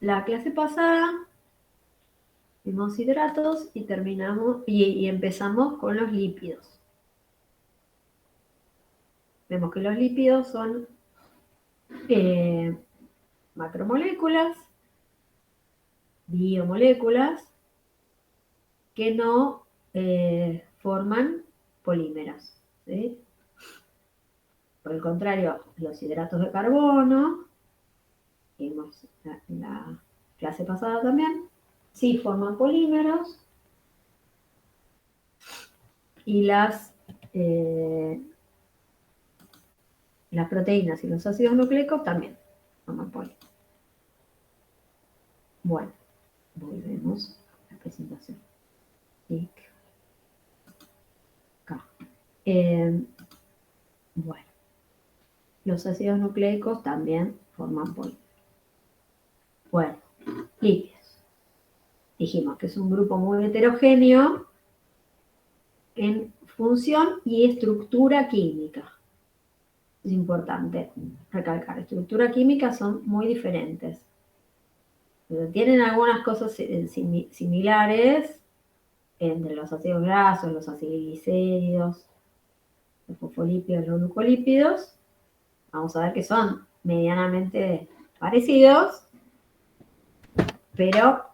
la clase pasada vimos hidratos y terminamos y empezamos con los lípidos. Vemos que los lípidos son macromoléculas, biomoléculas, que no forman polímeros, ¿sí? Por el contrario, los hidratos de carbono, que vimos en la clase pasada también, sí forman polímeros, y las proteínas y los ácidos nucleicos también forman polímeros. Bueno, volvemos a la presentación. Acá. Bueno, los ácidos nucleicos también forman polímeros. Bueno, lípidos. Dijimos que es un grupo muy heterogéneo en función y estructura química. Es importante recalcar, estructura química son muy diferentes. Pero tienen algunas cosas similares entre los ácidos grasos, los acilglicéridos, los fosfolípidos, los glucolípidos. Vamos a ver que son medianamente parecidos, pero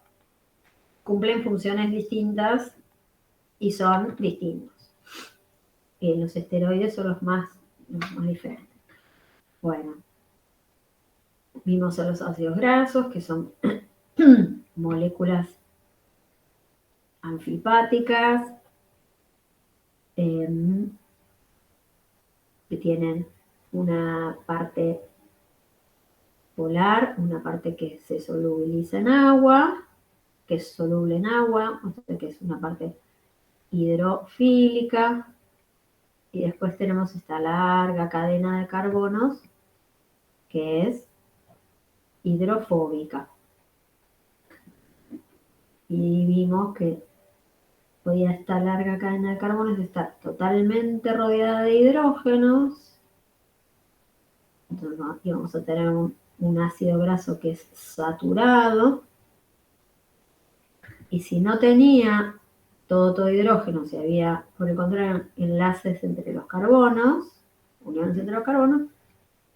cumplen funciones distintas y son distintos. Los esteroides son los más diferentes. Bueno, vimos a los ácidos grasos, que son moléculas anfipáticas, que tienen una parte polar, una parte que se solubiliza en agua, que es soluble en agua, o sea que es una parte hidrofílica, y después tenemos esta larga cadena de carbonos que es hidrofóbica. Y vimos que podía esta larga cadena de carbonos estar totalmente rodeada de hidrógenos. Entonces íbamos a tener un ácido graso que es saturado. Y si no tenía todo hidrógeno, si había, por el contrario, enlaces entre los carbonos, uniones entre los carbonos,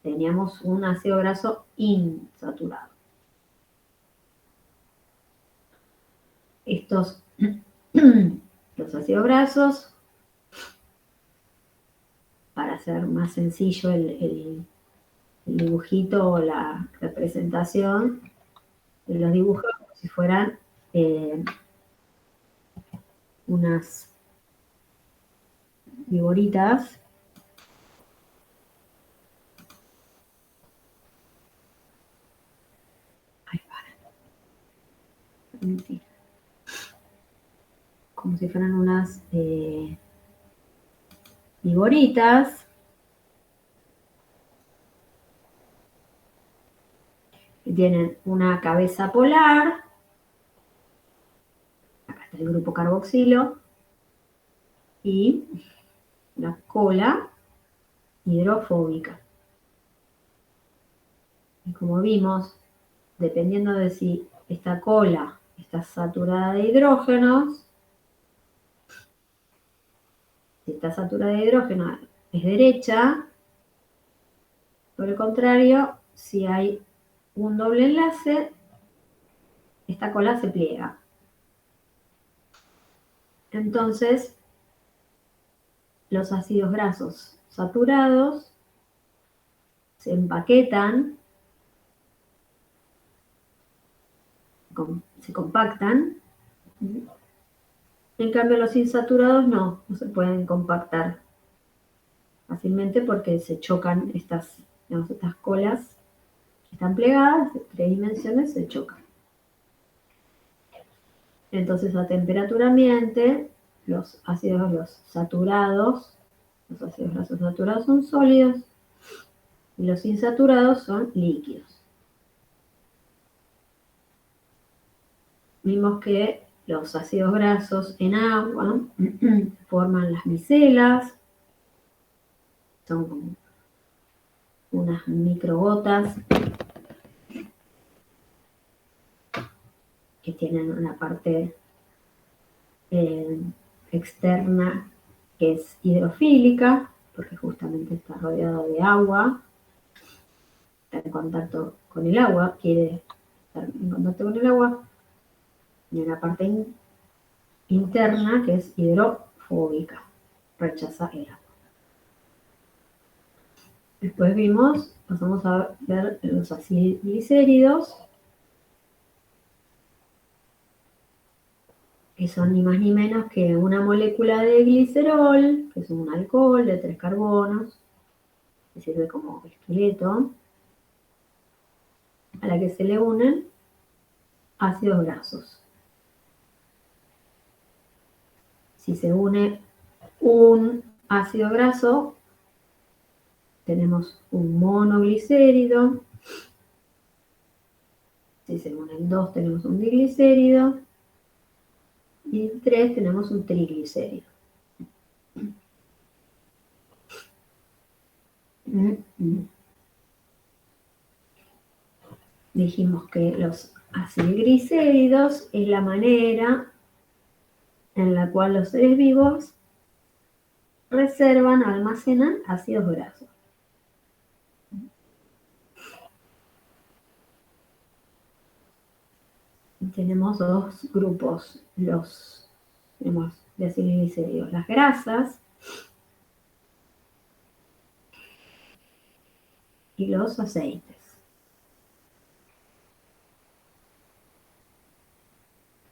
teníamos un ácido graso insaturado. Estos, los ácidos grasos, para hacer más sencillo el dibujito o la representación, los dibujos como si fueran unas figuritas. Ay, para. Mentira. Como si fueran unas figuritas que tienen una cabeza polar. Acá está el grupo carboxilo. Y la cola hidrofóbica. Y como vimos, dependiendo de si esta cola está saturada de hidrógenos, si está saturada de hidrógeno es derecha. Por el contrario, si hay un doble enlace, esta cola se pliega. Entonces, los ácidos grasos saturados se empaquetan, se compactan. En cambio, los insaturados no se pueden compactar fácilmente porque se chocan estas colas que están plegadas, de 3 dimensiones, se chocan. Entonces, a temperatura ambiente, los ácidos grasos saturados son sólidos y los insaturados son líquidos. Vimos que los ácidos grasos en agua forman las micelas, son como unas microgotas que tienen una parte externa que es hidrofílica, porque justamente está rodeado de agua, está en contacto con el agua, quiere estar en contacto con el agua, y una parte interna que es hidrofóbica, rechaza el agua. Después pasamos a ver los acilglicéridos, que son ni más ni menos que una molécula de glicerol, que es un alcohol de 3 carbonos, que sirve como esqueleto, a la que se le unen ácidos grasos. Si se une un ácido graso, tenemos un monoglicérido. Si se unen dos, tenemos un diglicérido. Y 3 tenemos un triglicérido. Dijimos que los acilglicéridos es la manera en la cual los seres vivos reservan, almacenan ácidos grasos. Tenemos dos grupos, tenemos de acilglicéridos, las grasas y los aceites.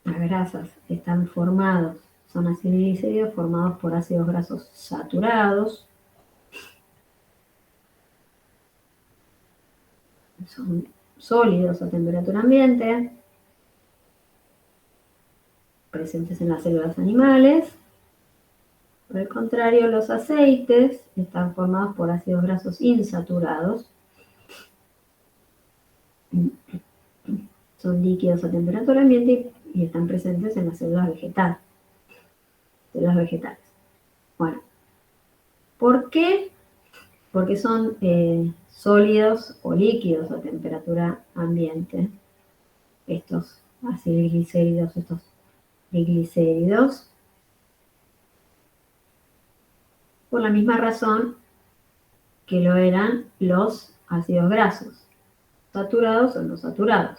Las grasas están son acilglicéridos formados por ácidos grasos saturados. Son sólidos a temperatura ambiente, presentes en las células animales. Por el contrario, los aceites están formados por ácidos grasos insaturados. Son líquidos a temperatura ambiente y están presentes en las células vegetales. Bueno, ¿por qué? Porque son sólidos o líquidos a temperatura ambiente. Estos acilglicéridos, estos triglicéridos, por la misma razón que lo eran los ácidos grasos, saturados o no saturados.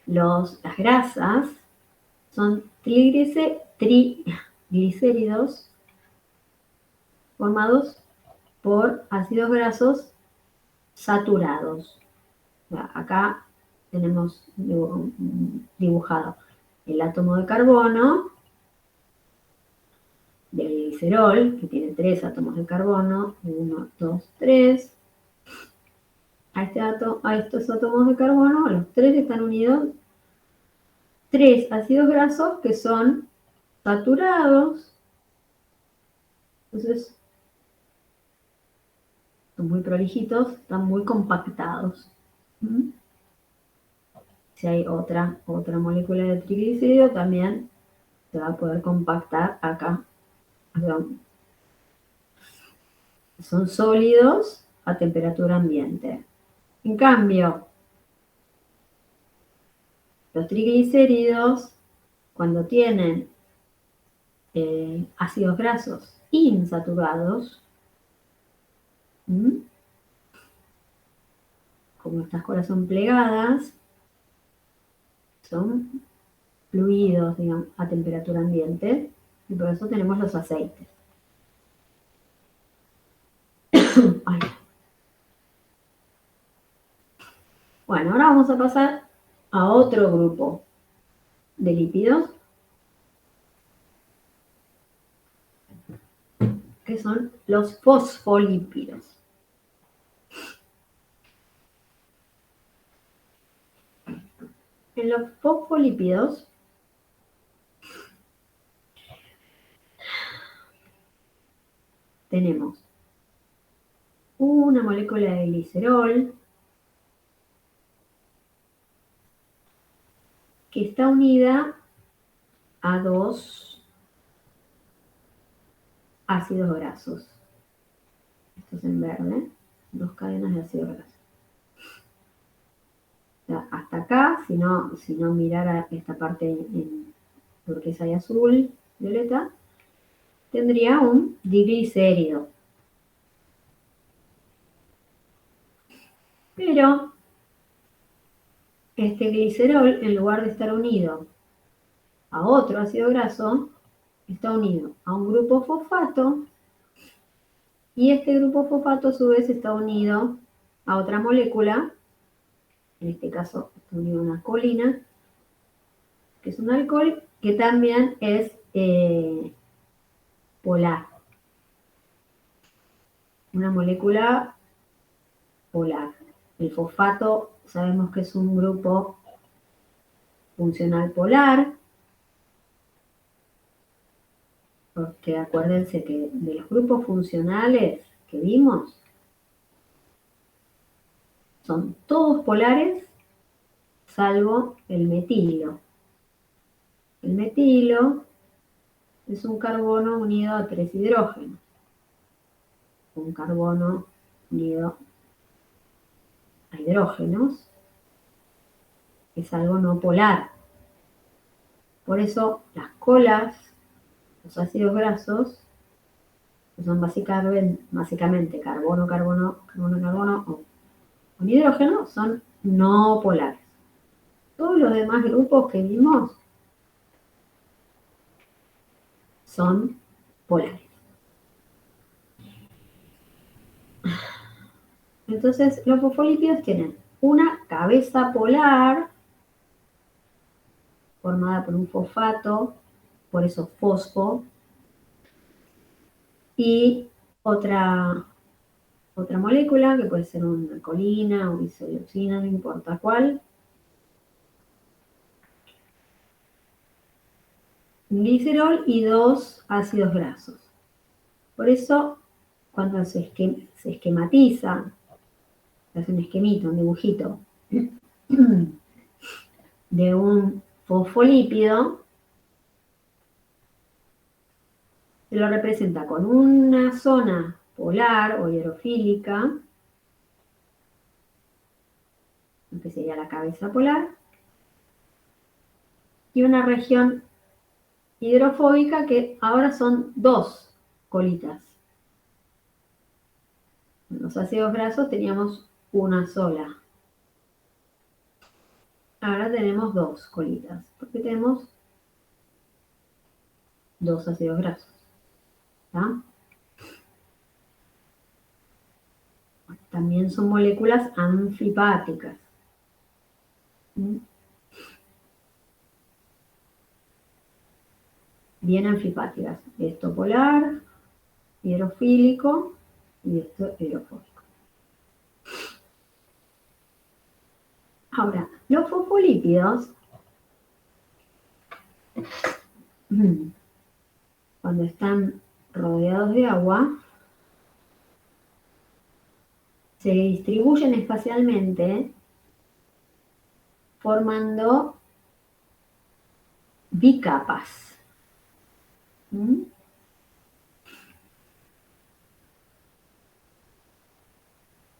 Las grasas son triglicéridos formados por ácidos grasos saturados. Acá tenemos dibujado el átomo de carbono del glicerol, que tiene 3 átomos de carbono, 1, 2, 3. A estos átomos de carbono, los 3 están unidos 3 ácidos grasos que son saturados. Entonces, son muy prolijitos, están muy compactados. Si hay otra molécula de triglicérido, también se va a poder compactar acá. Son sólidos a temperatura ambiente. En cambio, los triglicéridos, cuando tienen ácidos grasos insaturados, como estas colas son plegadas, son fluidos, digamos, a temperatura ambiente, y por eso tenemos los aceites. Bueno, ahora vamos a pasar a otro grupo de lípidos, que son los fosfolípidos. En los fosfolípidos tenemos una molécula de glicerol que está unida a 2 ácidos grasos. Esto es en verde, 2 cadenas de ácido graso. acá, si no mirar a esta parte en turquesa y azul, violeta, tendría un diglicérido. Pero este glicerol, en lugar de estar unido a otro ácido graso, está unido a un grupo fosfato y este grupo fosfato a su vez está unido a otra molécula, en este caso está unido a una colina, que es un alcohol que también es polar, una molécula polar. El fosfato sabemos que es un grupo funcional polar, porque acuérdense que de los grupos funcionales que vimos, son todos polares salvo el metilo. El metilo es un carbono unido a 3 hidrógenos. Un carbono unido a hidrógenos es algo no polar. Por eso las colas, los ácidos grasos, que son básicamente carbono, carbono, carbono, carbono o con hidrógeno, son no polares. Todos los demás grupos que vimos son polares. Entonces, los fosfolípidos tienen una cabeza polar formada por un fosfato, por eso fosfo, y otra molécula, que puede ser una colina o isoleucina, no importa cuál, un glicerol y 2 ácidos grasos. Por eso, cuando se esquematiza, se hace un esquemito, un dibujito de un fosfolípido, se lo representa con una zona polar o hidrofílica, que sería la cabeza polar, y una región hidrofóbica que ahora son 2 colitas. En los ácidos grasos teníamos una sola. Ahora tenemos 2 colitas, porque tenemos 2 ácidos grasos. ¿Tá? También son moléculas anfipáticas. Bien anfipáticas. Esto polar, hidrofílico y esto hidrofóbico. Ahora, los fosfolípidos, cuando están rodeados de agua, se distribuyen espacialmente formando bicapas.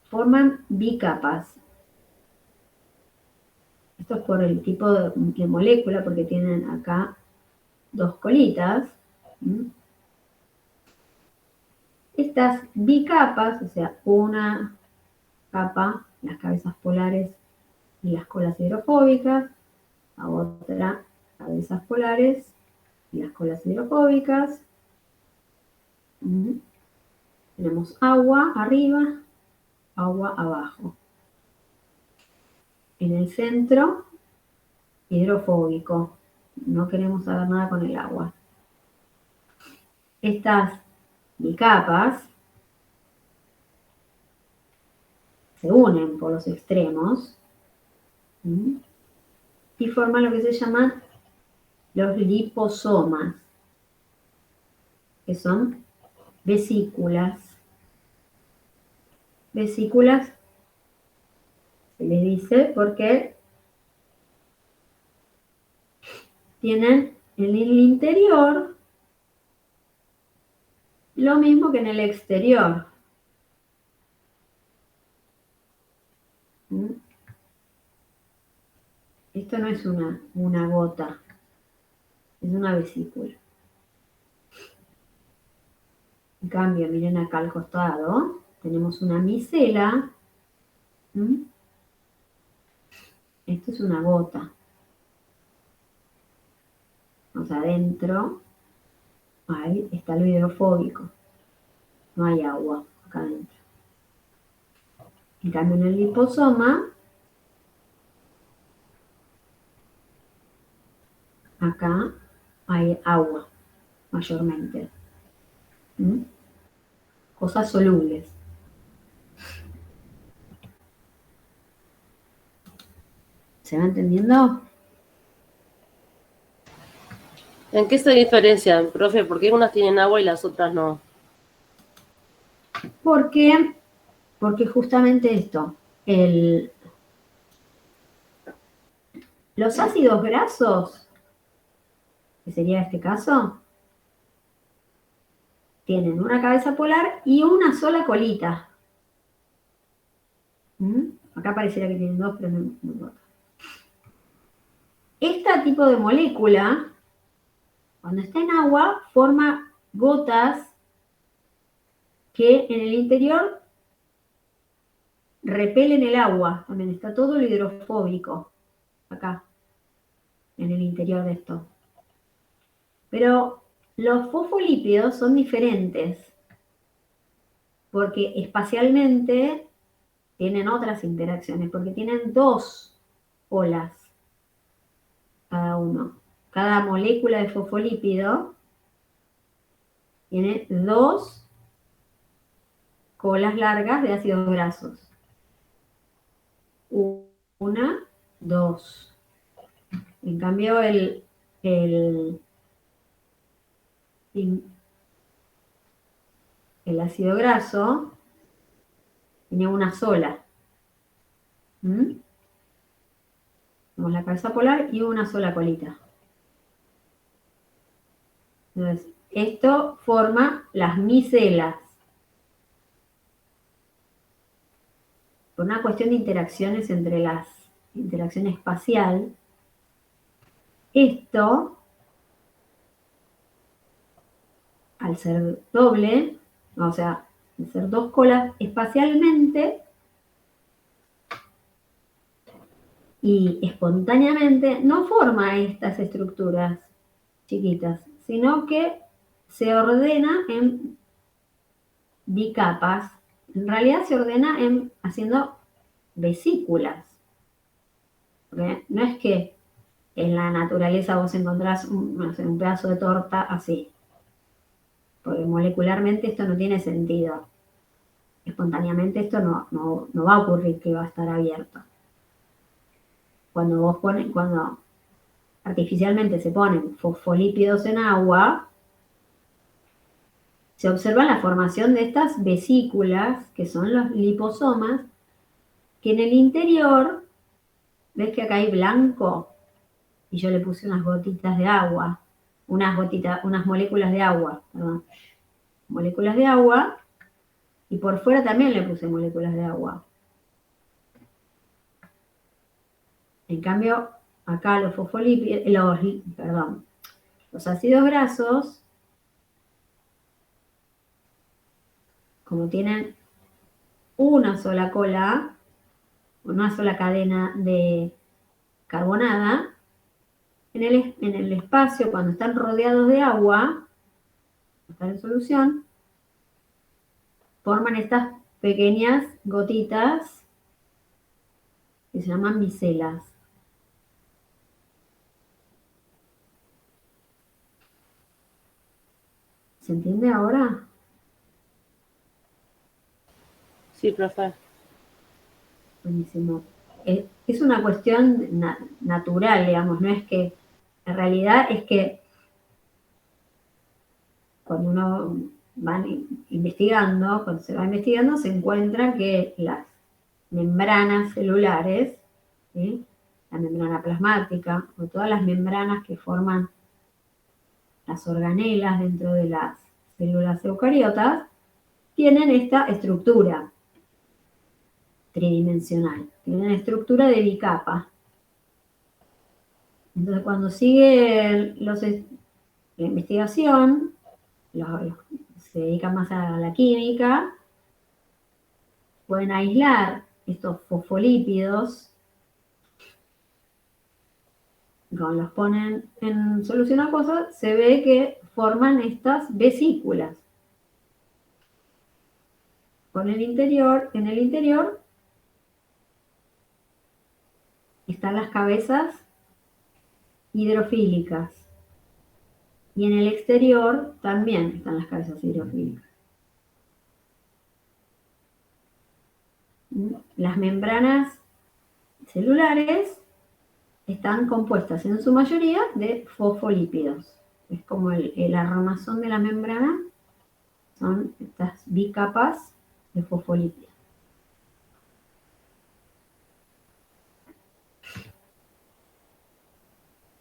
Forman bicapas. Esto es por el tipo de molécula, porque tienen acá 2 colitas. Estas bicapas, o sea, una capa, las cabezas polares y las colas hidrofóbicas, a otra, cabezas polares y las colas hidrofóbicas. Tenemos agua arriba, agua abajo. En el centro, hidrofóbico. No queremos saber nada con el agua. Estas bicapas se unen por los extremos y forman lo que se llaman los liposomas, que son vesículas. Vesículas se les dice porque tienen en el interior lo mismo que en el exterior. esto no es una gota, es una vesícula. En cambio, miren acá al costado, tenemos una micela. ¿Mm? Esto es una gota. O sea, adentro ahí está lo hidrofóbico. No hay agua acá adentro. En cambio, en el liposoma, acá hay agua, mayormente. ¿Mm? Cosas solubles. ¿Se va entendiendo? ¿En qué se diferencian, profe? ¿Por qué unas tienen agua y las otras no? Porque justamente esto, los ácidos grasos, que sería este caso, tienen una cabeza polar y una sola colita. ¿Mm? Acá pareciera que tienen dos, pero no. Este tipo de molécula, cuando está en agua, forma gotas que en el interior repelen el agua. También está todo lo hidrofóbico acá, en el interior de esto. Pero los fosfolípidos son diferentes, porque espacialmente tienen otras interacciones, porque tienen dos olas cada uno. Cada molécula de fosfolípido tiene dos colas largas de ácidos grasos. Una, dos. En cambio, el ácido graso tiene una sola. ¿Mm? Tenemos la cabeza polar y una sola colita. Entonces, esto forma las micelas. Por una cuestión de interacciones entre las interacción espacial, esto, al ser doble, o sea, al ser dos colas espacialmente y espontáneamente, no forma estas estructuras chiquitas, sino que se ordena en bicapas. En realidad se ordena haciendo vesículas. ¿Okay? No es que en la naturaleza vos encontrás un pedazo de torta así, porque molecularmente esto no tiene sentido. Espontáneamente esto no va a ocurrir que va a estar abierto. Cuando artificialmente se ponen fosfolípidos en agua, se observa la formación de estas vesículas, que son los liposomas, que en el interior, ves que acá hay blanco, y yo le puse unas gotitas de agua, unas moléculas de agua, perdón, moléculas de agua, y por fuera también le puse moléculas de agua. En cambio, acá los fosfolípidos, los ácidos grasos, como tienen una sola cola, una sola cadena de carbonada, en el espacio, cuando están rodeados de agua, están en solución, forman estas pequeñas gotitas que se llaman micelas. ¿Se entiende ahora? Sí, profe. Buenísimo. Es una cuestión natural, digamos, no es que, en realidad es que cuando uno va investigando, cuando se va investigando, se encuentra que las membranas celulares, ¿sí? La membrana plasmática o todas las membranas que forman las organelas dentro de las células eucariotas, tienen esta estructura tridimensional, tienen estructura de bicapa. Entonces, cuando sigue la investigación, se dedican más a la química, pueden aislar estos fosfolípidos, cuando los ponen en solución acuosa, se ve que forman estas vesículas. En el interior están las cabezas hidrofílicas. Y en el exterior también están las cabezas hidrofílicas. Las membranas celulares están compuestas en su mayoría de fosfolípidos. Es como el armazón de la membrana, son estas bicapas de fosfolípidos.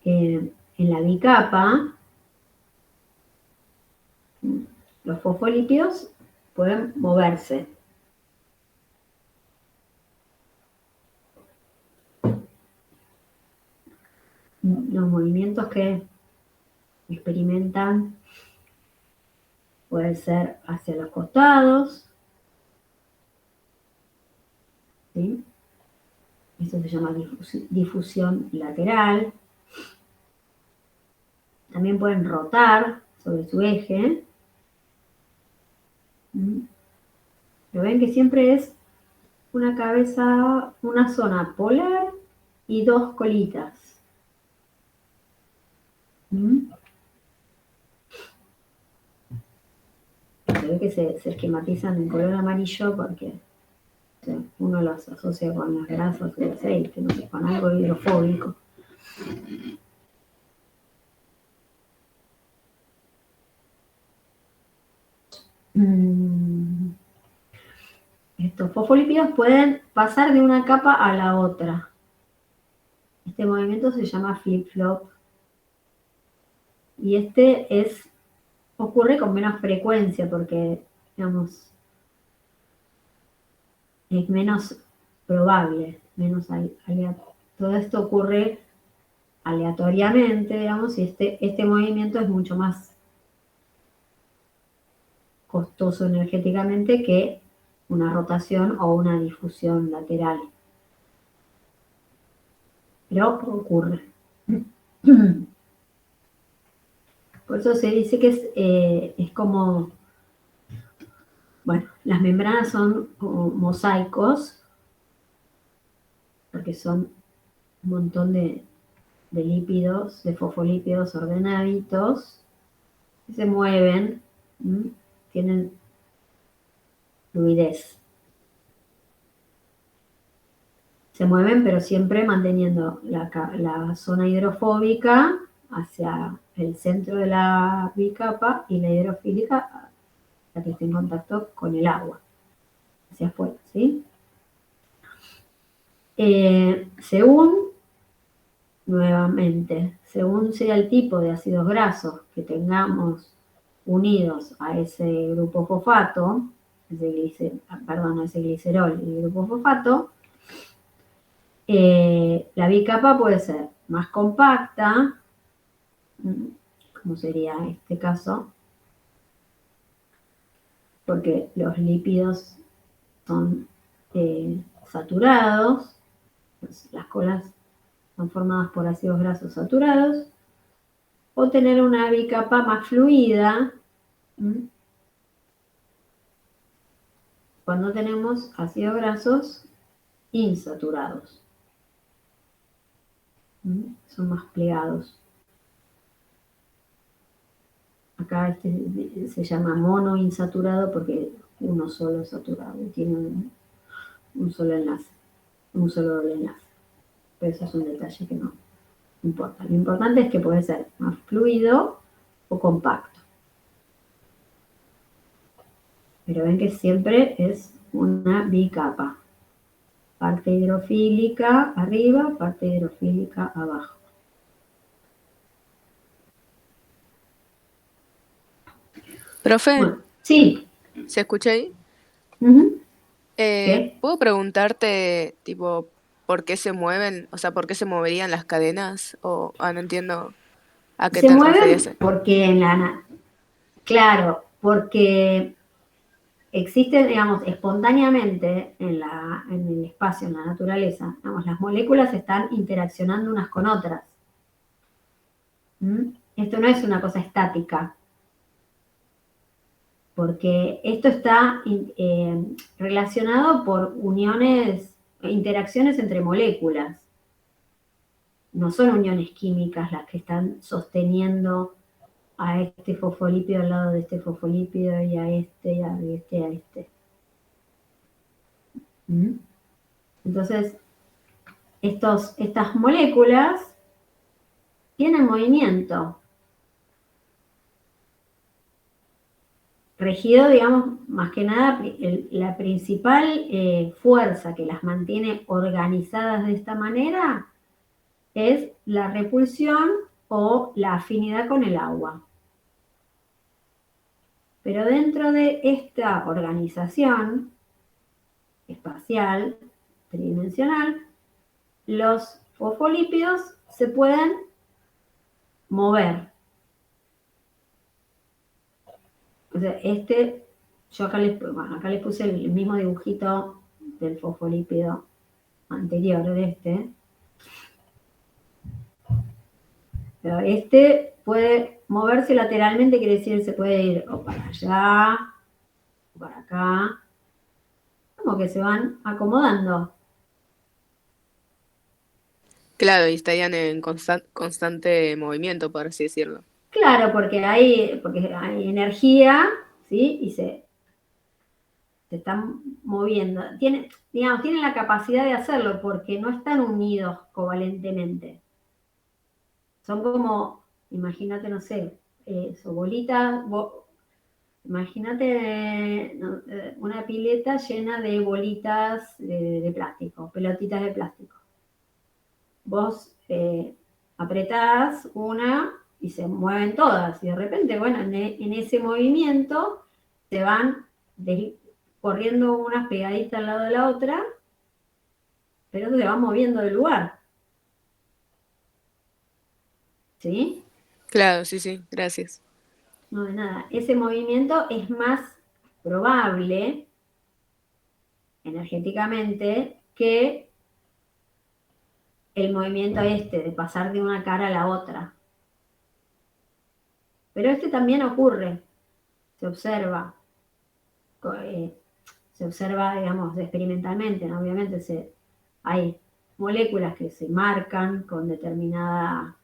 En la bicapa, los fosfolípidos pueden moverse. Los movimientos que experimentan pueden ser hacia los costados, ¿sí? Eso se llama difusión lateral. También pueden rotar sobre su eje. Pero ven que siempre es una cabeza, una zona polar y dos colitas. Se ve que se esquematizan en color amarillo porque uno los asocia con las grasas o el aceite, no sé, con algo hidrofóbico. Estos fosfolípidos pueden pasar de una capa a la otra. Este movimiento se llama flip-flop. Y ocurre con menos frecuencia porque, digamos, es menos probable, menos aleatorio. Todo esto ocurre aleatoriamente, digamos, y este movimiento es mucho más costoso energéticamente que una rotación o una difusión lateral. Pero ocurre. Por eso se dice que es como, bueno, las membranas son como mosaicos, porque son un montón de lípidos, de fosfolípidos ordenaditos, que se mueven, tienen fluidez. Se mueven, pero siempre manteniendo la zona hidrofóbica hacia el centro de la bicapa y la hidrofílica, la que esté en contacto con el agua, hacia afuera, ¿sí? Según sea el tipo de ácidos grasos que tengamos unidos a ese grupo fosfato, a ese glicerol y el grupo fosfato, la bicapa puede ser más compacta, como sería este caso, porque los lípidos son saturados, las colas son formadas por ácidos grasos saturados, o tener una bicapa más fluida cuando tenemos ácidos grasos insaturados. Son más plegados. Acá se llama monoinsaturado porque uno solo es saturado, tiene un solo enlace, un solo doble enlace. Pero eso es un detalle que no importa. Lo importante es que puede ser más fluido o compacto. Pero ven que siempre es una bicapa. Parte hidrofílica arriba, parte hidrofílica abajo. Profe, Bueno, sí. ¿se escucha ahí? Uh-huh. ¿Qué? ¿Puedo preguntarte, tipo, por qué se mueven? O sea, ¿por qué se moverían las cadenas? O no entiendo a qué Se te mueven referías. porque claro, porque existen, digamos, espontáneamente en el espacio, en la naturaleza, digamos, las moléculas están interaccionando unas con otras. ¿Mm? Esto no es una cosa estática, porque esto está relacionado por uniones, interacciones entre moléculas. No son uniones químicas las que están sosteniendo a este fosfolípido al lado de este fosfolípido y a este, y a este, y a este. ¿Mm? Entonces, estas moléculas tienen movimiento, regido, digamos, más que nada, la principal fuerza que las mantiene organizadas de esta manera es la repulsión o la afinidad con el agua. Pero dentro de esta organización espacial, tridimensional, los fosfolípidos se pueden mover. O sea, yo acá les puse el mismo dibujito del fosfolípido anterior de este. Pero este puede moverse lateralmente, quiere decir se puede ir o para allá, o para acá, como que se van acomodando. Claro, y estarían en constante movimiento, por así decirlo. Claro, porque hay energía, ¿sí? Y se están moviendo. Tienen la capacidad de hacerlo porque no están unidos covalentemente. Son como, imagínate, no sé, bolitas, imagínate una pileta llena de bolitas de plástico, pelotitas de plástico. Vos apretás una y se mueven todas y de repente, bueno, en ese movimiento se van corriendo unas pegaditas al lado de la otra, pero se van moviendo del lugar, ¿sí? Claro, sí, sí, gracias. No de nada. Ese movimiento es más probable energéticamente que el movimiento de pasar de una cara a la otra. Pero también ocurre, se observa, eh, digamos, experimentalmente, ¿no? Obviamente hay moléculas que se marcan con determinado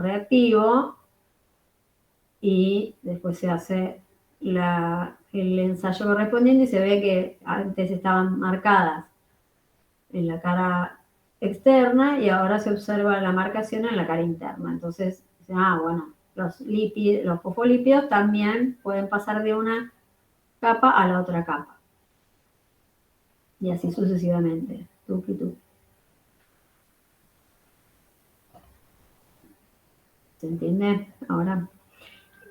reactivo y después se hace el ensayo correspondiente y se ve que antes estaban marcadas en la cara externa y ahora se observa la marcación en la cara interna. Entonces, bueno, los fosfolípidos también pueden pasar de una capa a la otra capa. Y así sucesivamente. Tuki, tuki. ¿Se entiende? Ahora.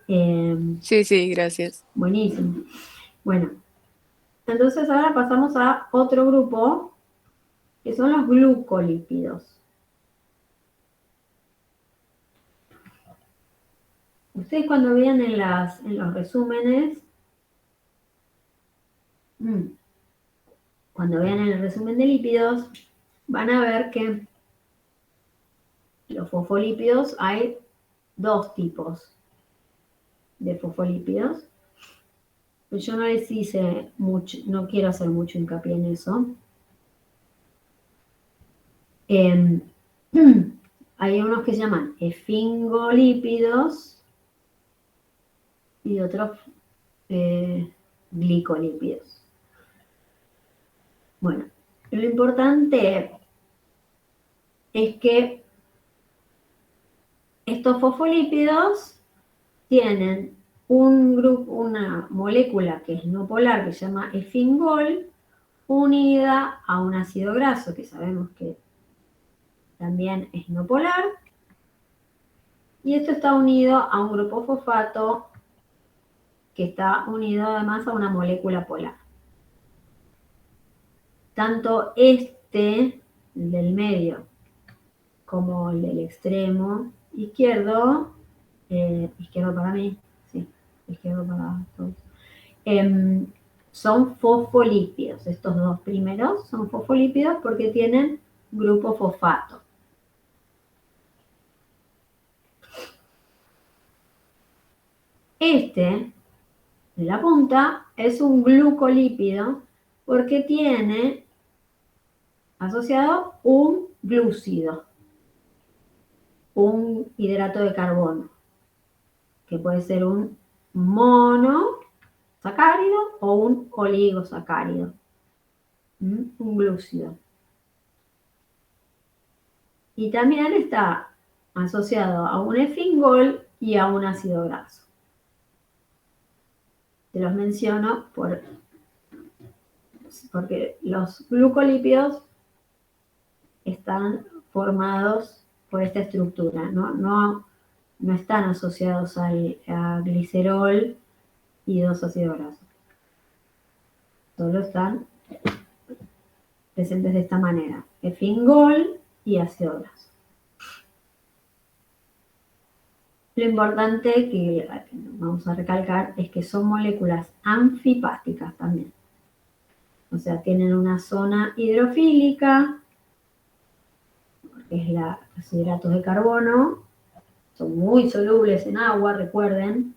Sí, sí, gracias. Buenísimo. Bueno, entonces ahora pasamos a otro grupo que son los glucolípidos. Ustedes cuando vean en los resúmenes, cuando vean el resumen de lípidos, van a ver que los fosfolípidos hay dos tipos de fosfolípidos. Yo no les hice mucho, no quiero hacer mucho hincapié en eso. Hay unos que se llaman esfingolípidos y otros glicolípidos. Bueno, lo importante es que estos fosfolípidos tienen una molécula que es no polar, que se llama esfingol, unida a un ácido graso, que sabemos que también es no polar, y esto está unido a un grupo fosfato que está unido además a una molécula polar. Tanto este, el del medio, como el del extremo izquierdo, izquierdo para mí, sí, izquierdo para todos, son fosfolípidos. Estos dos primeros son fosfolípidos porque tienen grupo fosfato. Este de la punta es un glucolípido porque tiene asociado un glúcido, un hidrato de carbono, que puede ser un monosacárido o un oligosacárido, un glúcido. Y también está asociado a un esfingol y a un ácido graso. Te los menciono porque los glucolípidos están formados por esta estructura, no están asociados a glicerol y dos ácidos grasos. Solo están presentes de esta manera: esfingol y ácido graso. Lo importante que vamos a recalcar es que son moléculas anfipáticas también. O sea, tienen una zona hidrofílica, que es los hidratos de carbono. Son muy solubles en agua, recuerden.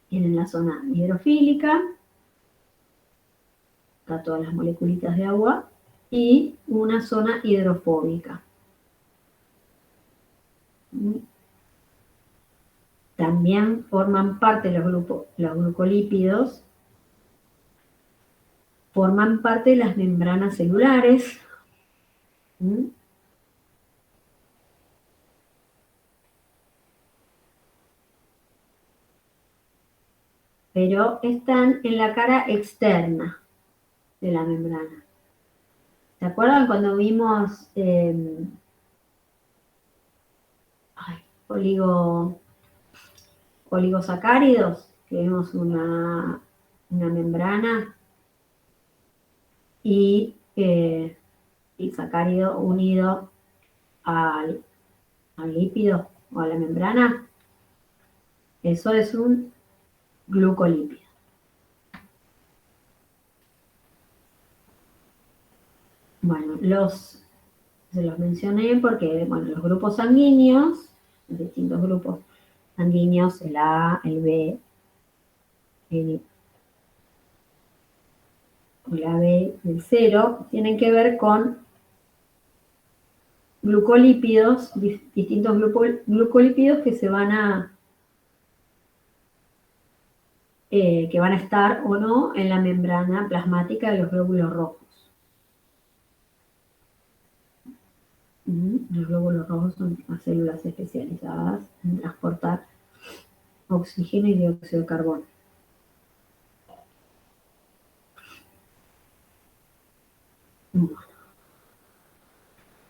Tienen la zona hidrofílica, está todas las moleculitas de agua, y una zona hidrofóbica. También forman parte de los glucolípidos, forman parte de las membranas celulares. Pero están en la cara externa de la membrana. ¿Se acuerdan cuando vimos oligosacáridos? Que vimos una membrana y sacárido unido al lípido o a la membrana. Eso es un glucolípido. Bueno, se los mencioné porque, los grupos sanguíneos, los distintos grupos sanguíneos, el A, el B, el AB y el 0, tienen que ver con glucolípidos, distintos glucolípidos que van a estar o no en la membrana plasmática de los glóbulos rojos. Los glóbulos rojos son las células especializadas en transportar oxígeno y dióxido de carbono. Bueno.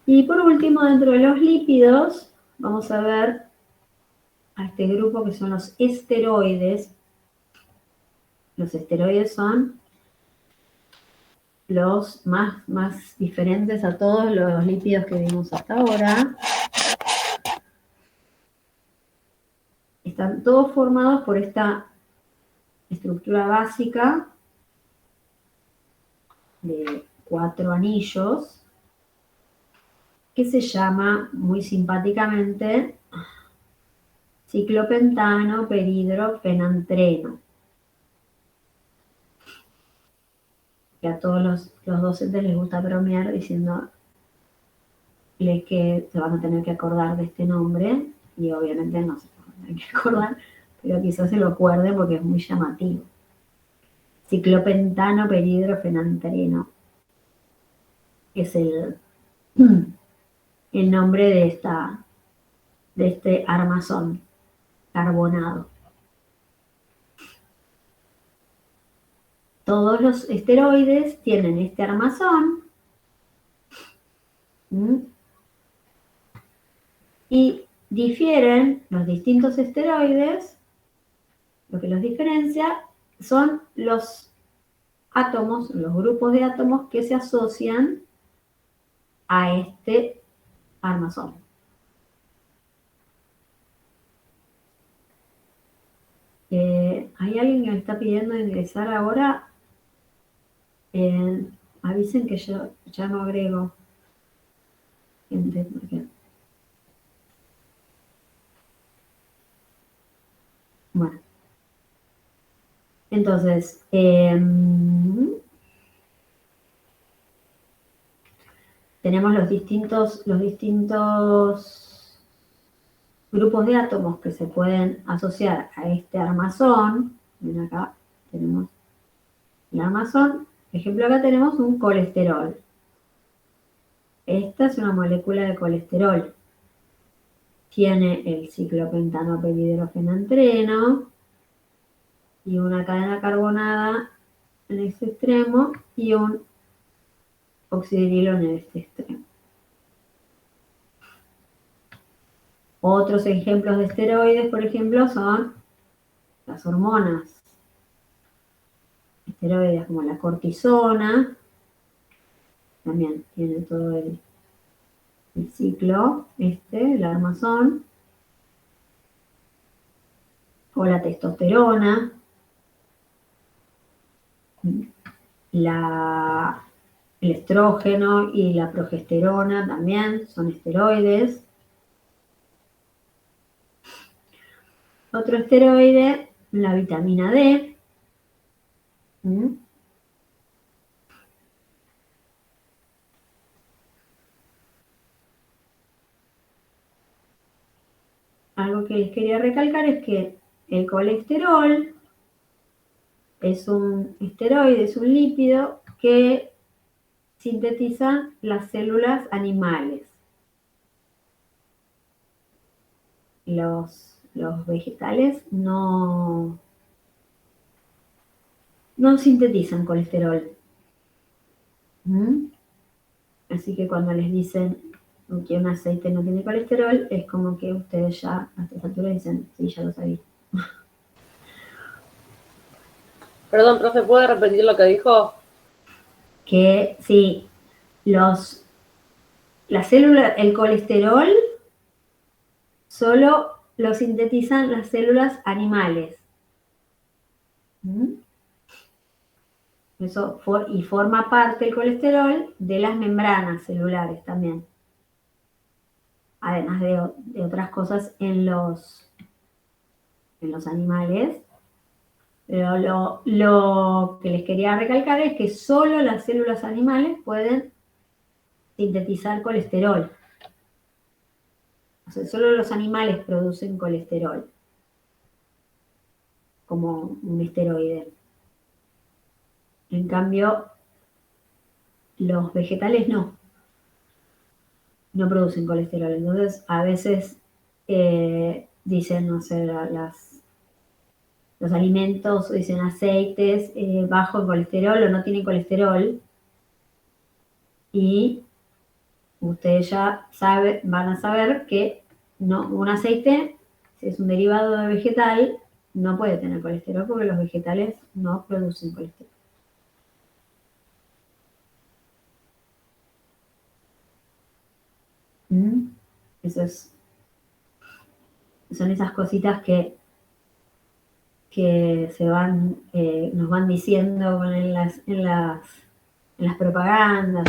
Y por último, dentro de los lípidos, vamos a ver a este grupo que son los esteroides. Los esteroides son los más diferentes a todos los lípidos que vimos hasta ahora. Están todos formados por esta estructura básica de 4 anillos que se llama muy simpáticamente ciclopentano peridrofenantreno, que a todos los docentes les gusta bromear diciéndoles que se van a tener que acordar de este nombre, y obviamente no se van a tener que acordar, pero quizás se lo acuerden porque es muy llamativo. Ciclopentano peridrofenantreno es el nombre de este armazón carbonado. Todos los esteroides tienen este armazón y difieren los distintos esteroides, lo que los diferencia son los átomos, los grupos de átomos que se asocian a este armazón. ¿Hay alguien que me está pidiendo ingresar ahora? Avisen que yo ya no agrego gente, porque... Bueno, entonces, tenemos los distintos grupos de átomos que se pueden asociar a este armazón. Ven acá, tenemos el armazón. Por ejemplo, acá tenemos un colesterol. Esta es una molécula de colesterol. Tiene el ciclopentanopelohidrogenantreno y una cadena carbonada en este extremo y un oxidrilón en este extremo. Otros ejemplos de esteroides, por ejemplo, son las hormonas. Esteroides como la cortisona, también tiene todo el ciclo, el armazón, o la testosterona, el estrógeno y la progesterona también son esteroides. Otro esteroide, la vitamina D. Algo que les quería recalcar es que el colesterol es un esteroide, es un lípido que sintetizan las células animales. Los vegetales no sintetizan colesterol. Así que cuando les dicen que un aceite no tiene colesterol, es como que ustedes ya a esta altura dicen, sí, ya lo sabía. Perdón, profe, ¿puede repetir lo que dijo? Que sí, el colesterol solo lo sintetizan las células animales. Eso y forma parte el colesterol de las membranas celulares también. Además de otras cosas en los animales. Pero lo que les quería recalcar es que solo las células animales pueden sintetizar colesterol. O sea, solo los animales producen colesterol como un esteroide. En cambio, los vegetales no producen colesterol. Entonces, a veces dicen, no sé, los alimentos, dicen aceites bajo en colesterol o no tienen colesterol. Y ustedes ya van a saber que un aceite, si es un derivado de vegetal, no puede tener colesterol porque los vegetales no producen colesterol. Son esas cositas que nos van diciendo en las propagandas,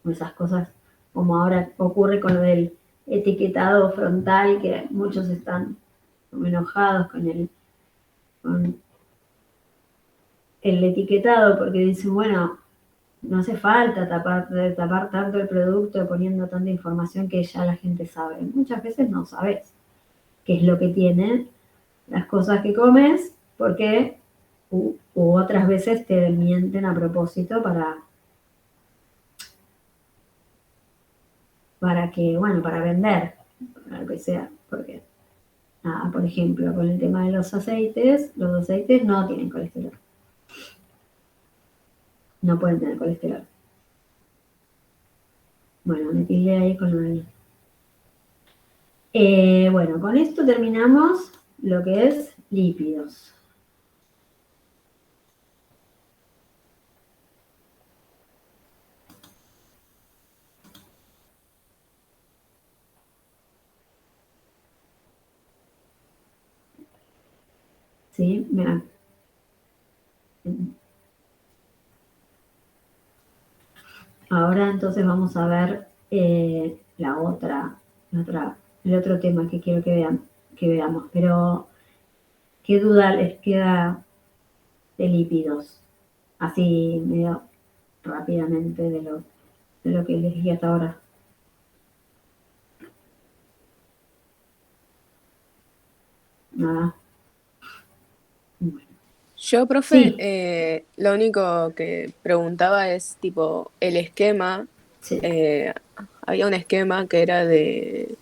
o esas cosas como ahora ocurre con lo del etiquetado frontal, que muchos están enojados con el etiquetado porque dicen, bueno, no hace falta tapar tanto el producto poniendo tanta información que ya la gente sabe. Muchas veces no sabes qué es lo que tienen las cosas que comes, porque u otras veces te mienten a propósito para vender, para lo que sea, porque por ejemplo, con el tema de los aceites no tienen colesterol. No pueden tener colesterol. Bueno, me tiré ahí con lo del... Bueno, con esto terminamos lo que es lípidos. ¿Sí? Mira. Ahora entonces vamos a ver el otro tema que quiero que veamos. Pero, ¿qué duda les queda de lípidos? Así medio rápidamente de lo que les dije hasta ahora. Nada. Bueno. Yo, profe, Sí, lo único que preguntaba es tipo el esquema. sí. eh, Había un esquema que era de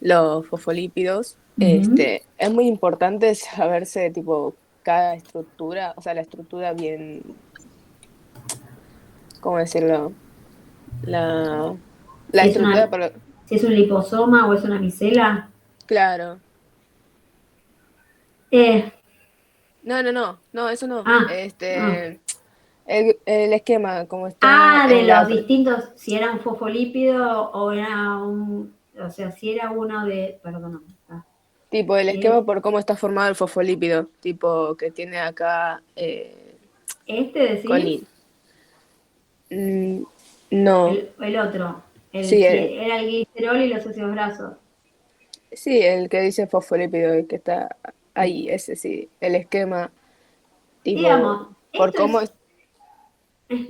los fosfolípidos. Ujú. Es muy importante saberse tipo cada estructura, o sea, la estructura bien, ¿cómo decirlo? La, la Si es estructura, una, pero si es un liposoma o es una micela. claro. Eh, No, no, no, no, eso no. ah, ah. El esquema, como está Ah, de en los la, distintos, si era un fosfolípido o era o sea, si era uno de, perdón, tipo, el si esquema por cómo está formado el fosfolípido, tipo, que tiene acá este decís, colin. Mm, no, el otro, sí, si era el glicerol y los ácidos grasos. sí, el que dice fosfolípido, el que está Sí. ahí, ese sí, el esquema, tipo, Digamos, por esto cómo es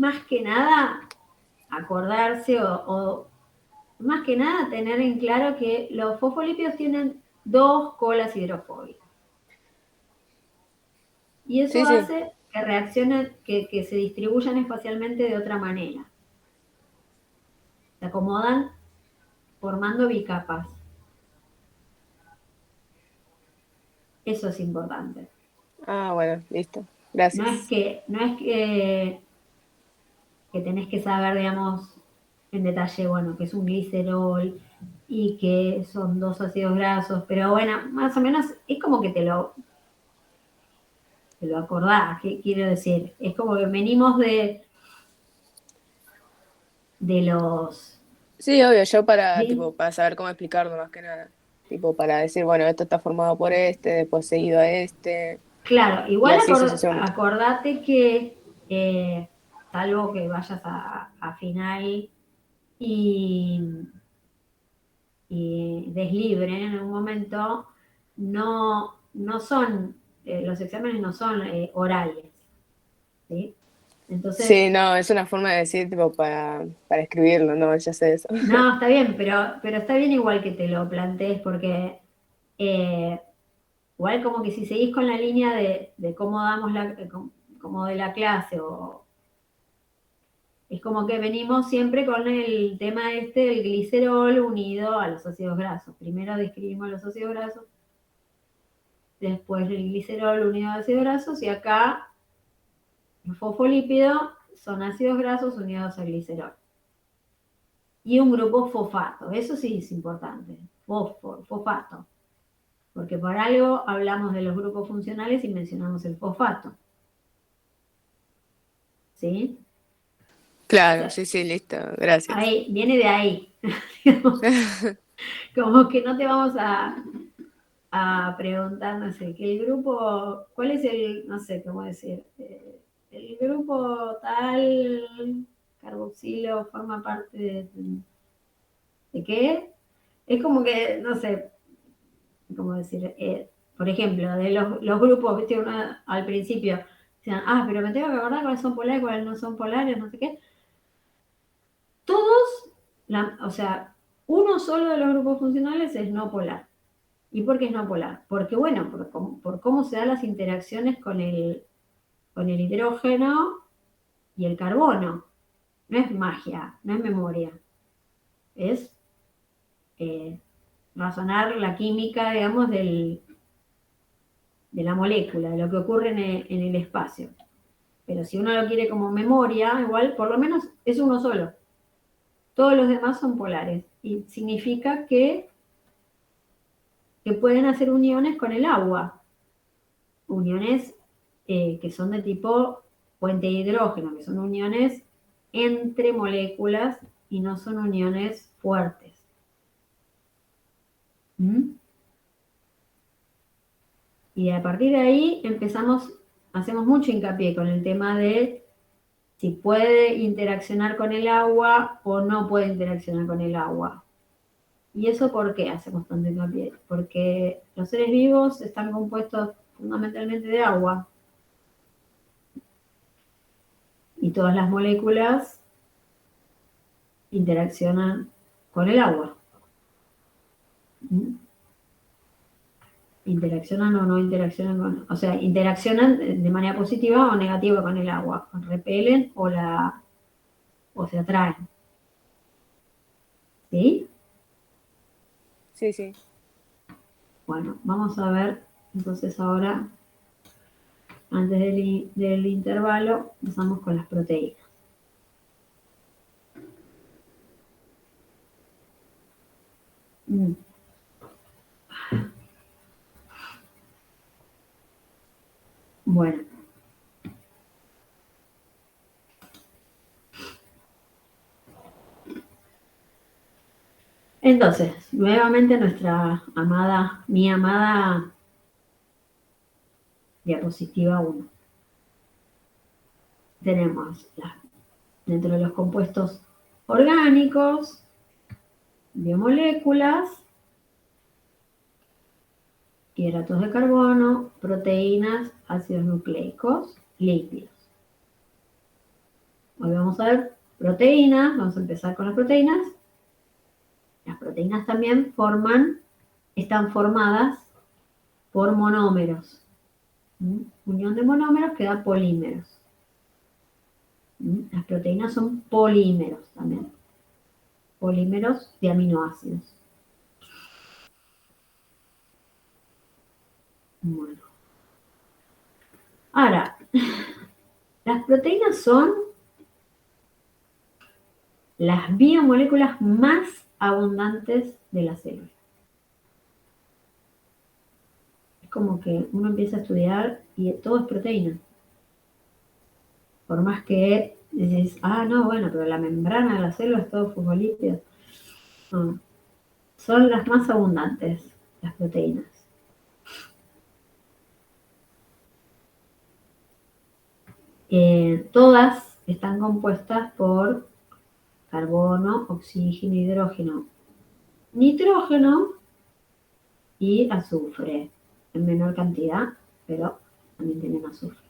más que nada acordarse o más que nada tener en claro que los fosfolípidos tienen dos colas hidrofóbicas. Y eso sí, sí. hace que reaccionen, que se distribuyan espacialmente de otra manera. Se acomodan formando bicapas. Eso es importante. Ah, bueno, listo, No es gracias. que, no es que tenés que saber, digamos, en detalle, bueno, que es un glicerol y que son dos ácidos grasos, pero bueno, más o menos es como que te lo acordás, ¿qué quiero decir? Es como que venimos de los... Sí, obvio, yo para, ¿sí? tipo, para saber cómo explicarlo más que nada. Tipo, para decir, bueno, esto está formado por este, después seguido a este, Claro, y igual así sucesivamente. acordate que, salvo que vayas a final y, y deslibren en un momento, no son, los exámenes no son orales, ¿sí? Entonces, Sí, no, es una forma de decir, tipo, para escribirlo, no, ya sé eso. no, está bien, pero está bien igual que te lo plantees porque eh, igual como que si seguís con la línea de cómo damos como de la clase o es como que venimos siempre con el tema este del glicerol unido a los ácidos grasos. Primero describimos los ácidos grasos, después el glicerol unido a ácidos grasos y acá el fosfolípido son ácidos grasos unidos al glicerol. Y un grupo fosfato, eso sí es importante, fosfato, porque por algo hablamos de los grupos funcionales y mencionamos el fosfato, ¿sí? O Claro, sea, sí, sí, listo, gracias. ahí, viene de ahí. Como que no te vamos a preguntar, no sé, que el grupo, ¿cuál es el, no sé cómo decir, el grupo tal carboxilo forma parte de qué? Es como que, no sé, cómo decir, por ejemplo, de los grupos, viste, uno al principio, decían, pero me tengo que acordar cuáles son polares, cuáles no son polares, no sé qué. Todos, o sea, uno solo de los grupos funcionales es no polar. ¿Y por qué es no polar? Porque, bueno, por cómo se dan las interacciones con el hidrógeno y el carbono. No es magia, no es memoria. Es eh, razonar la química, digamos, de la molécula, de lo que ocurre en el espacio. Pero si uno lo quiere como memoria, igual, por lo menos es uno solo. Todos los demás son polares. Y significa que que pueden hacer uniones con el agua. Uniones que son de tipo puente de hidrógeno, que son uniones entre moléculas y no son uniones fuertes. ¿Mm? Y a partir de ahí hacemos mucho hincapié con el tema de si puede interaccionar con el agua o no puede interaccionar con el agua. ¿Y eso por qué hacemos tanto hincapié? Porque los seres vivos están compuestos fundamentalmente de agua. Y todas las moléculas interaccionan con el agua. ¿Mm? Interaccionan o no interaccionan o sea, interaccionan de manera positiva o negativa con el agua, repelen o se atraen. ¿Sí? Sí, sí. Bueno, vamos a ver entonces ahora, antes del intervalo, empezamos con las proteínas. Bueno. Entonces, nuevamente mi amada diapositiva 1. Tenemos dentro de los compuestos orgánicos, biomoléculas, hidratos de carbono, proteínas, ácidos nucleicos, lípidos. Hoy vamos a ver proteínas, vamos a empezar con las proteínas. Las proteínas también están formadas por monómeros. Unión de monómeros que da polímeros. Las proteínas son polímeros también. Polímeros de aminoácidos. Bueno. Ahora, las proteínas son las biomoléculas más abundantes de la célula. Es como que uno empieza a estudiar y todo es proteína. Por más que dices, no, bueno, pero la membrana de la célula es todo fosfolípido. No. Son las más abundantes, las proteínas. Todas están compuestas por carbono, oxígeno, hidrógeno, nitrógeno y azufre, en menor cantidad, pero también tienen azufre.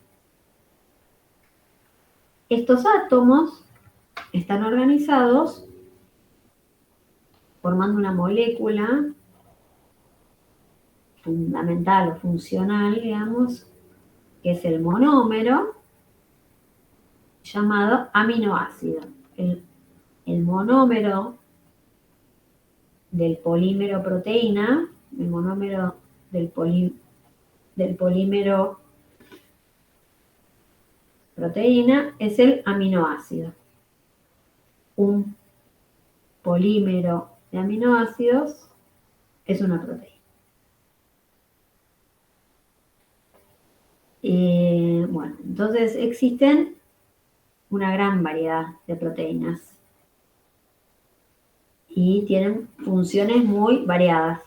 Estos átomos están organizados formando una molécula fundamental o funcional, digamos, que es el monómero, llamado aminoácido. El monómero del polímero proteína, el monómero del polímero proteína es el aminoácido. Un polímero de aminoácidos es una proteína. Bueno, entonces existen una gran variedad de proteínas y tienen funciones muy variadas.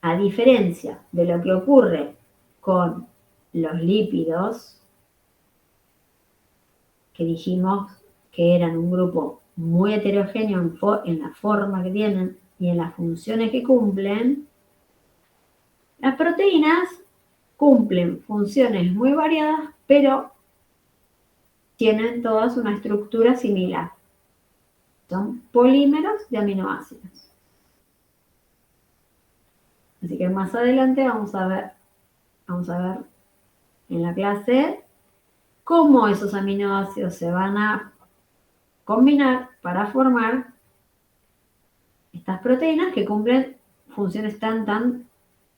A diferencia de lo que ocurre con los lípidos, que dijimos que eran un grupo muy heterogéneo en la forma que tienen y en las funciones que cumplen, las proteínas cumplen funciones muy variadas, pero tienen todas una estructura similar. Son polímeros de aminoácidos. Así que más adelante vamos a ver en la clase cómo esos aminoácidos se van a combinar para formar estas proteínas que cumplen funciones tan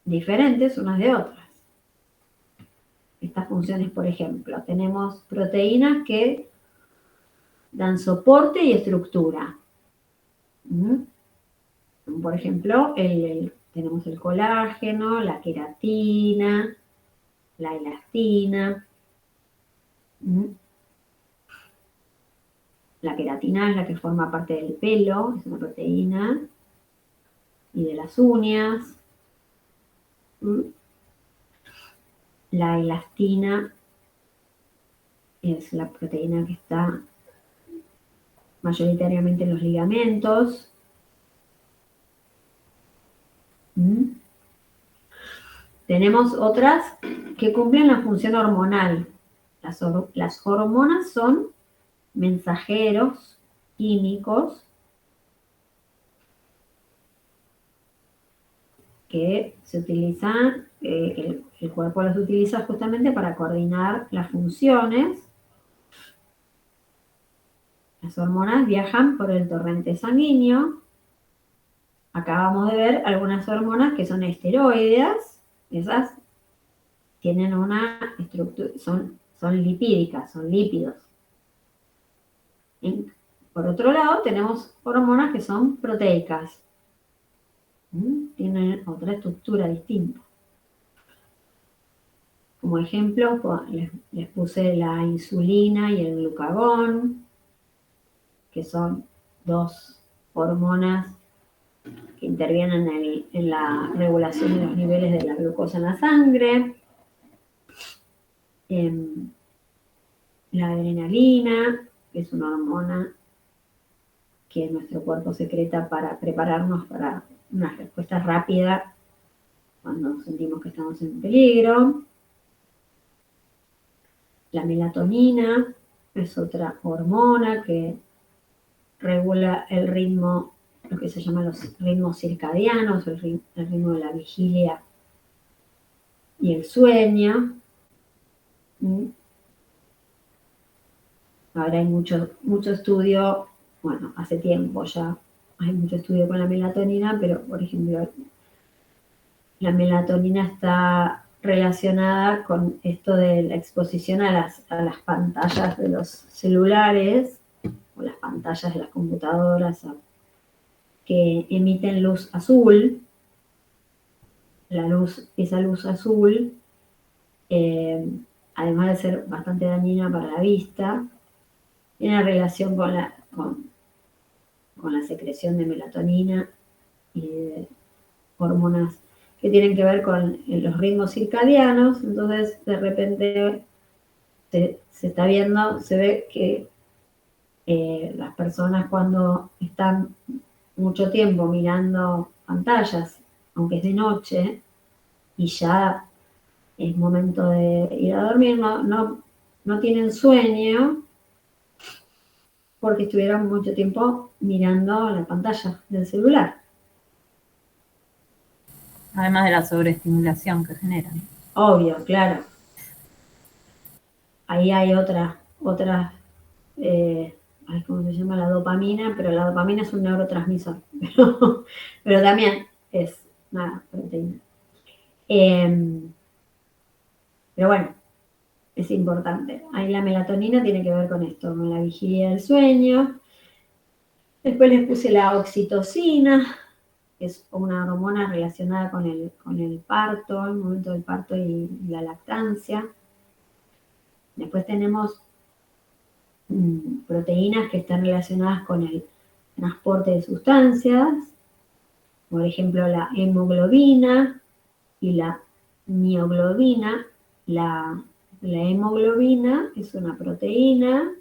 diferentes unas de otras. Estas funciones, por ejemplo, tenemos proteínas que dan soporte y estructura. Por ejemplo, tenemos el colágeno, la queratina, la elastina. La queratina es la que forma parte del pelo, es una proteína, y de las uñas. La elastina es la proteína que está mayoritariamente en los ligamentos. Tenemos otras que cumplen la función hormonal. Las hormonas son mensajeros químicos que se utilizan, el cuerpo los utiliza justamente para coordinar las funciones. Las hormonas viajan por el torrente sanguíneo. Acabamos de ver algunas hormonas que son esteroides. Esas tienen una estructura, son lipídicas, son lípidos. Por otro lado, tenemos hormonas que son proteicas. Tienen otra estructura distinta. Como ejemplo, les puse la insulina y el glucagón, que son dos hormonas que intervienen en la regulación de los niveles de la glucosa en la sangre. La adrenalina, que es una hormona que nuestro cuerpo secreta para prepararnos para una respuesta rápida cuando sentimos que estamos en peligro. La melatonina es otra hormona que regula el ritmo, lo que se llama los ritmos circadianos, el ritmo de la vigilia y el sueño. Ahora hay mucho estudio, bueno, hace tiempo ya hay mucho estudio con la melatonina, pero por ejemplo, la melatonina está relacionada con esto de la exposición a las pantallas de los celulares o las pantallas de las computadoras que emiten luz azul. Esa luz azul, además de ser bastante dañina para la vista, tiene relación con la secreción de melatonina y de hormonas que tienen que ver con los ritmos circadianos. Entonces, de repente se está viendo, se ve que las personas cuando están mucho tiempo mirando pantallas, aunque es de noche, y ya es momento de ir a dormir, no tienen sueño porque estuvieron mucho tiempo mirando la pantalla del celular. Además de la sobreestimulación que generan. Obvio, claro. Ahí hay otra, ¿cómo se llama? La dopamina, pero la dopamina es un neurotransmisor, pero también es una proteína. Pero bueno, es importante. Ahí la melatonina tiene que ver con esto, con la vigilia del sueño. Después les puse la oxitocina, que es una hormona relacionada con el parto, el momento del parto y la lactancia. Después tenemos proteínas que están relacionadas con el transporte de sustancias, por ejemplo la hemoglobina y la mioglobina. La hemoglobina es una proteína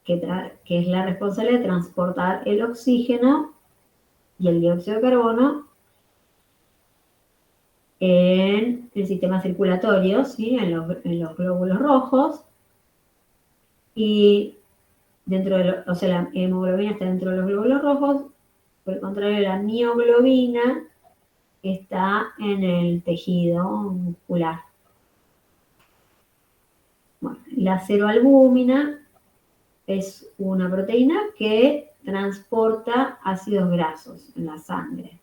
que es la responsable de transportar el oxígeno y el dióxido de carbono en el sistema circulatorio, ¿sí? en los glóbulos rojos. Y o sea, la hemoglobina está dentro de los glóbulos rojos, por el contrario, la mioglobina está en el tejido muscular. Bueno, la ceroalbúmina es una proteína que transporta ácidos grasos en la sangre.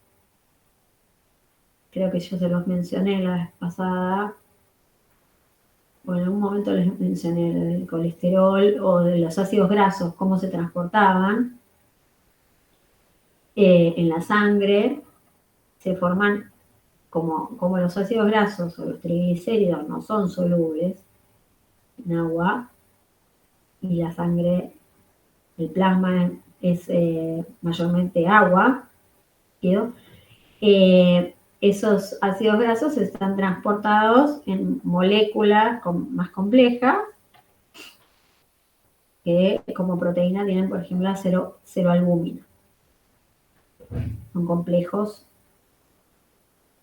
Creo que yo se los mencioné la vez pasada. Bueno, en algún momento les mencioné del colesterol o de los ácidos grasos, cómo se transportaban. en la sangre se forman, como los ácidos grasos o los triglicéridos no son solubles en agua, y la sangre, el plasma es mayormente agua, ¿sí? Esos ácidos grasos están transportados en moléculas más complejas, que como proteína tienen, por ejemplo, la ceroalbúmina. Son complejos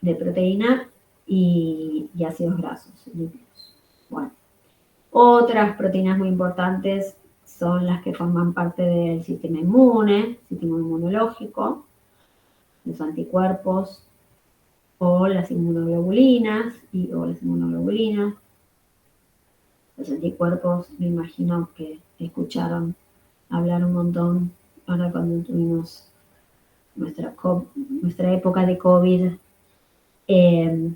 de proteína y ácidos grasos lípidos. Bueno, otras proteínas muy importantes son las que forman parte del sistema inmune, sistema inmunológico, los anticuerpos o las inmunoglobulinas o las inmunoglobulinas. Los anticuerpos, me imagino que escucharon hablar un montón ahora cuando tuvimos nuestra época de COVID, que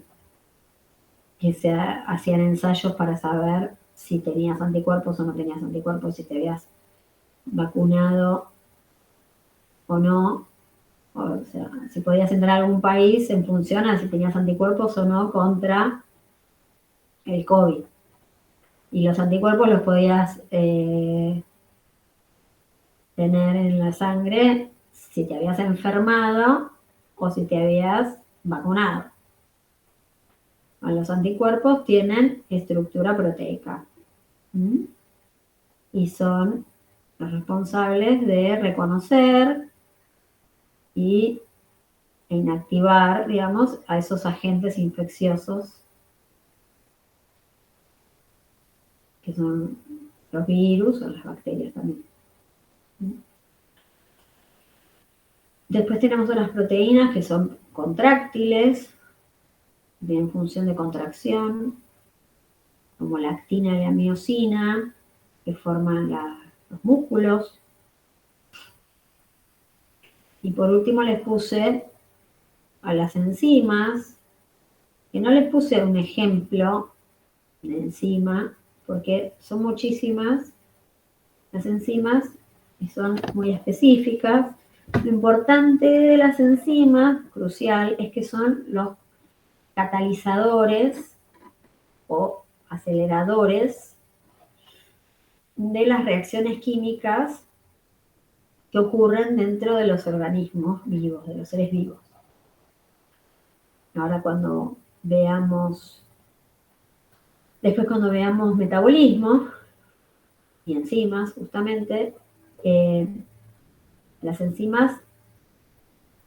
se hacían ensayos para saber si tenías anticuerpos o no tenías anticuerpos, si te habías vacunado o no. O sea, si podías entrar a algún país en función a si tenías anticuerpos o no contra el COVID. Y los anticuerpos los podías tener en la sangre si te habías enfermado o si te habías vacunado. Los anticuerpos tienen estructura proteica. Y son los responsables de reconocer e inactivar, digamos, a esos agentes infecciosos que son los virus o las bacterias también. Después tenemos otras proteínas que son contráctiles, tienen función de contracción, como la actina y la miosina, que forman los músculos. Y por último les puse a las enzimas, que no les puse un ejemplo de enzima, porque son muchísimas las enzimas y son muy específicas. Lo importante de las enzimas, crucial, es que son los catalizadores o aceleradores de las reacciones químicas que ocurren dentro de los organismos vivos, de los seres vivos. Ahora cuando veamos metabolismo y enzimas, justamente, las enzimas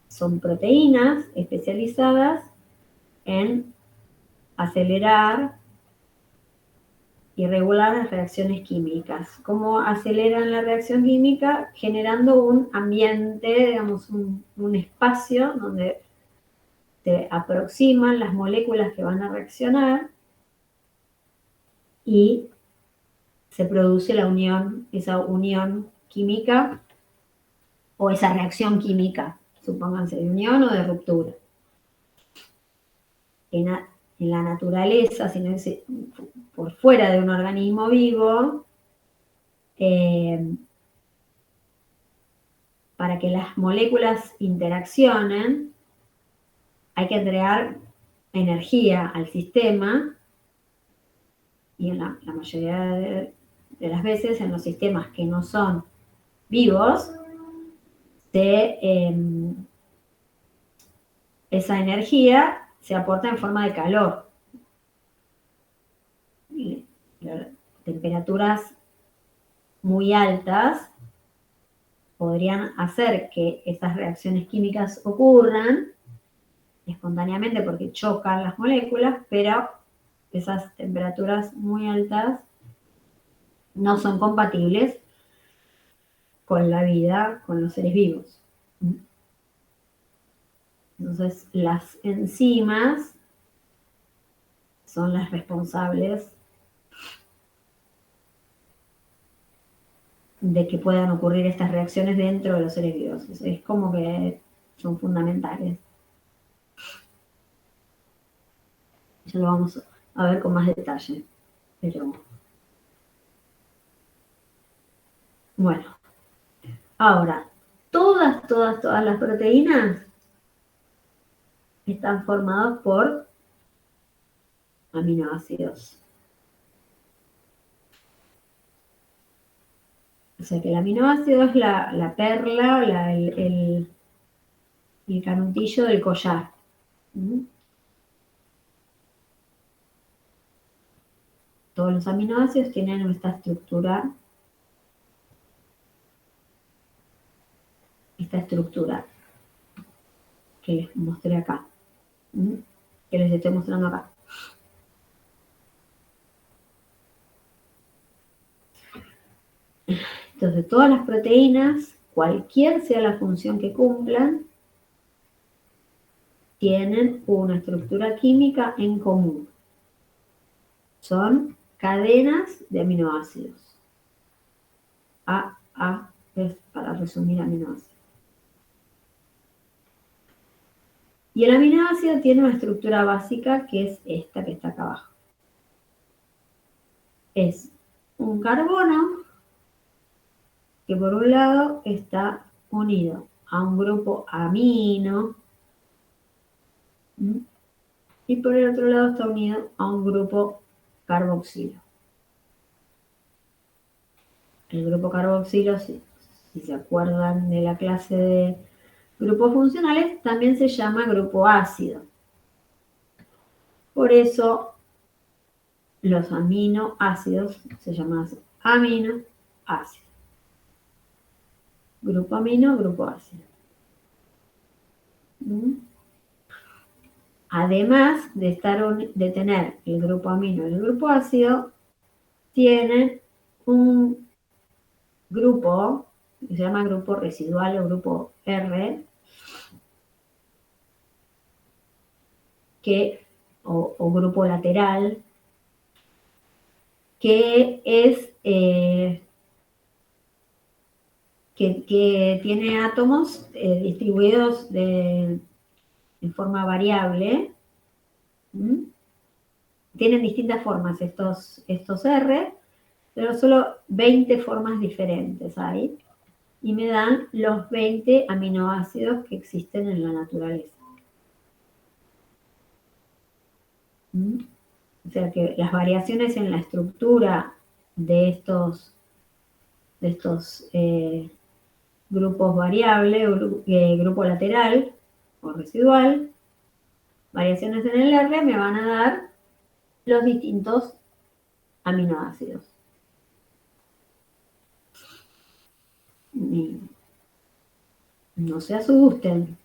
son proteínas especializadas en acelerar y regular las reacciones químicas. ¿Cómo aceleran la reacción química? Generando un ambiente, digamos, un espacio donde se aproximan las moléculas que van a reaccionar y se produce esa unión química o esa reacción química, supónganse de unión o de ruptura. En la naturaleza, sino por fuera de un organismo vivo, para que las moléculas interaccionen, hay que entregar energía al sistema, y en la mayoría de las veces en los sistemas que no son vivos, esa energía se aporta en forma de calor. Temperaturas muy altas podrían hacer que esas reacciones químicas ocurran espontáneamente porque chocan las moléculas, pero esas temperaturas muy altas no son compatibles con la vida, con los seres vivos. Entonces, las enzimas son las responsables de que puedan ocurrir estas reacciones dentro de los seres vivos. Es como que son fundamentales. Ya lo vamos a ver con más detalle. Pero bueno, ahora, todas las proteínas están formadas por aminoácidos. O sea que el aminoácido es la perla, el canutillo del collar. ¿Mm? Todos los aminoácidos tienen esta estructura que les mostré acá, que les estoy mostrando acá. Entonces, todas las proteínas, cualquier sea la función que cumplan, tienen una estructura química en común. Son cadenas de aminoácidos. A es para resumir aminoácidos. Y el aminoácido tiene una estructura básica que es esta que está acá abajo. Es un carbono que por un lado está unido a un grupo amino y por el otro lado está unido a un grupo carboxilo. El grupo carboxilo, si se acuerdan de la clase de grupos funcionales, también se llama grupo ácido. Por eso los aminoácidos se llaman así, aminoácidos. Grupo amino, grupo ácido. Además de tener el grupo amino y el grupo ácido, tienen un grupo que se llama grupo residual o grupo R, o grupo lateral, que es que tiene átomos distribuidos en forma variable. Tienen distintas formas estos R, pero solo 20 formas diferentes hay, y me dan los 20 aminoácidos que existen en la naturaleza. O sea que las variaciones en la estructura de estos grupos variables, grupo lateral o residual, variaciones en el R me van a dar los distintos aminoácidos. No se asusten.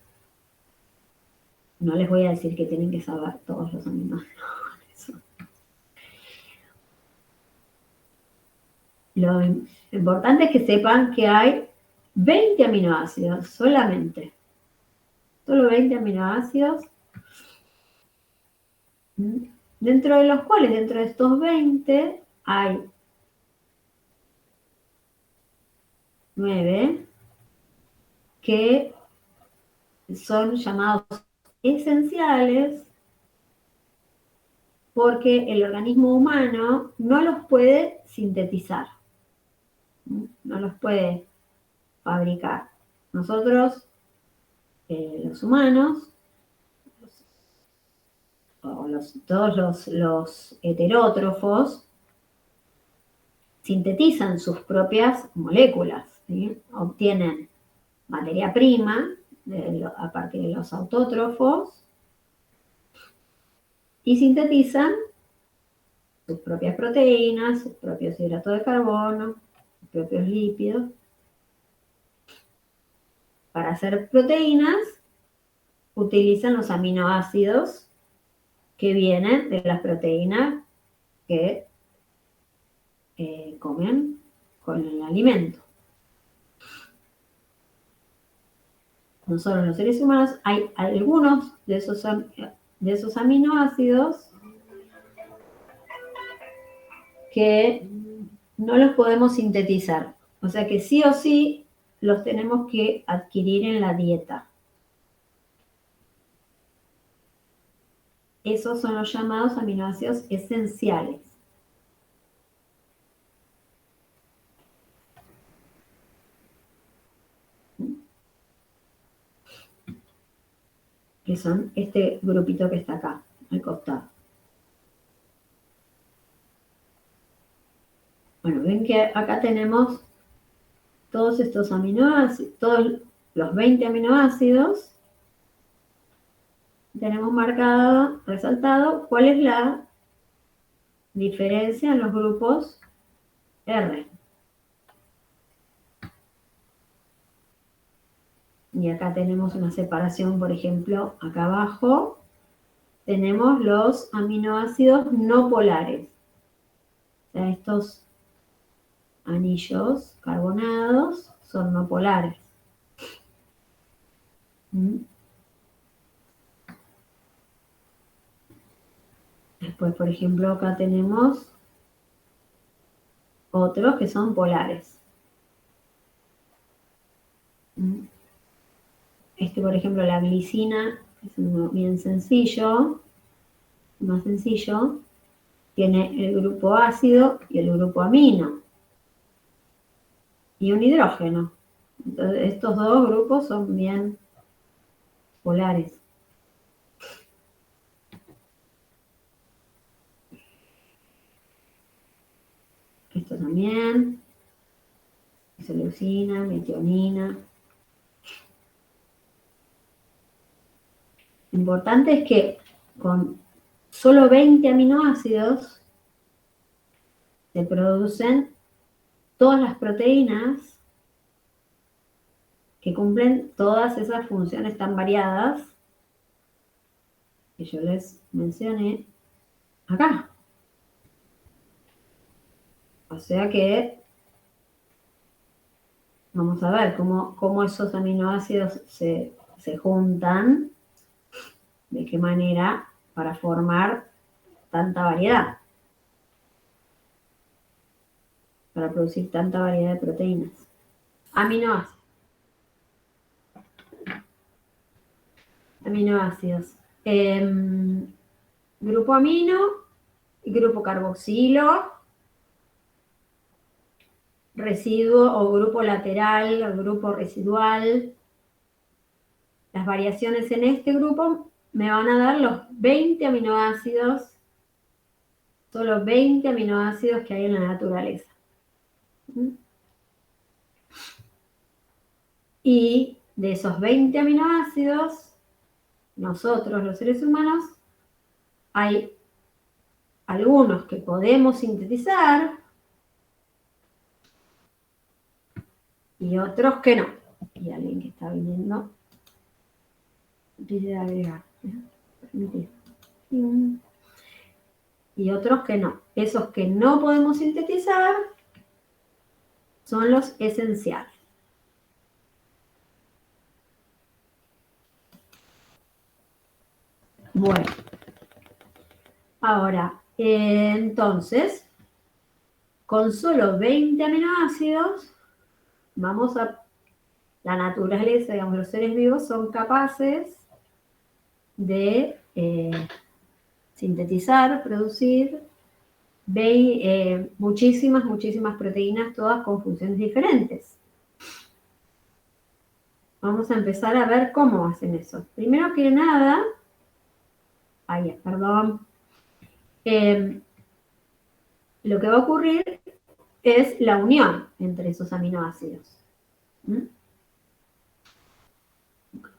No les voy a decir que tienen que saber todos los aminoácidos. Lo importante es que sepan que hay 20 aminoácidos solamente. Solo 20 aminoácidos. Dentro de los cuales, dentro de estos 20, hay 9 que son llamados esenciales porque el organismo humano no los puede sintetizar, no los puede fabricar. Nosotros, los humanos, todos los heterótrofos, sintetizan sus propias moléculas, ¿sí? Obtienen materia prima a partir de los autótrofos y sintetizan sus propias proteínas, sus propios hidratos de carbono, sus propios lípidos. Para hacer proteínas utilizan los aminoácidos que vienen de las proteínas que comen con el alimento. Nosotros los seres humanos hay algunos de esos aminoácidos que no los podemos sintetizar. O sea que sí o sí los tenemos que adquirir en la dieta. Esos son los llamados aminoácidos esenciales. que son este grupito que está acá, al costado. Bueno, ven que acá tenemos todos estos aminoácidos, todos los 20 aminoácidos. Tenemos marcado, resaltado, cuál es la diferencia en los grupos R. Y acá tenemos una separación, por ejemplo, acá abajo tenemos los aminoácidos no polares. O sea, estos anillos carbonados son no polares. Después, por ejemplo, acá tenemos otros que son polares. Este, por ejemplo, la glicina, es uno bien sencillo, más sencillo, tiene el grupo ácido y el grupo amino. Y un hidrógeno. Entonces, estos dos grupos son bien polares. Esto también. Isoleucina, metionina. Lo importante es que con solo 20 aminoácidos se producen todas las proteínas que cumplen todas esas funciones tan variadas que yo les mencioné acá. O sea que vamos a ver cómo esos aminoácidos se juntan, de qué manera, para formar tanta variedad, para producir tanta variedad de proteínas. Aminoácidos. Aminoácidos. Grupo amino, grupo carboxilo, residuo o grupo lateral o grupo residual. Las variaciones en este grupo me van a dar los 20 aminoácidos, solo 20 aminoácidos que hay en la naturaleza. Y de esos 20 aminoácidos, nosotros los seres humanos, hay algunos que podemos sintetizar y otros que no. Y alguien que está viniendo pide agregar. Y otros que no. Esos que no podemos sintetizar son los esenciales. Bueno, ahora, entonces, con solo 20 aminoácidos, vamos a la naturaleza, digamos, los seres vivos son capaces de sintetizar, producir muchísimas proteínas, todas con funciones diferentes. Vamos a empezar a ver cómo hacen eso. Primero que nada, lo que va a ocurrir es la unión entre esos aminoácidos.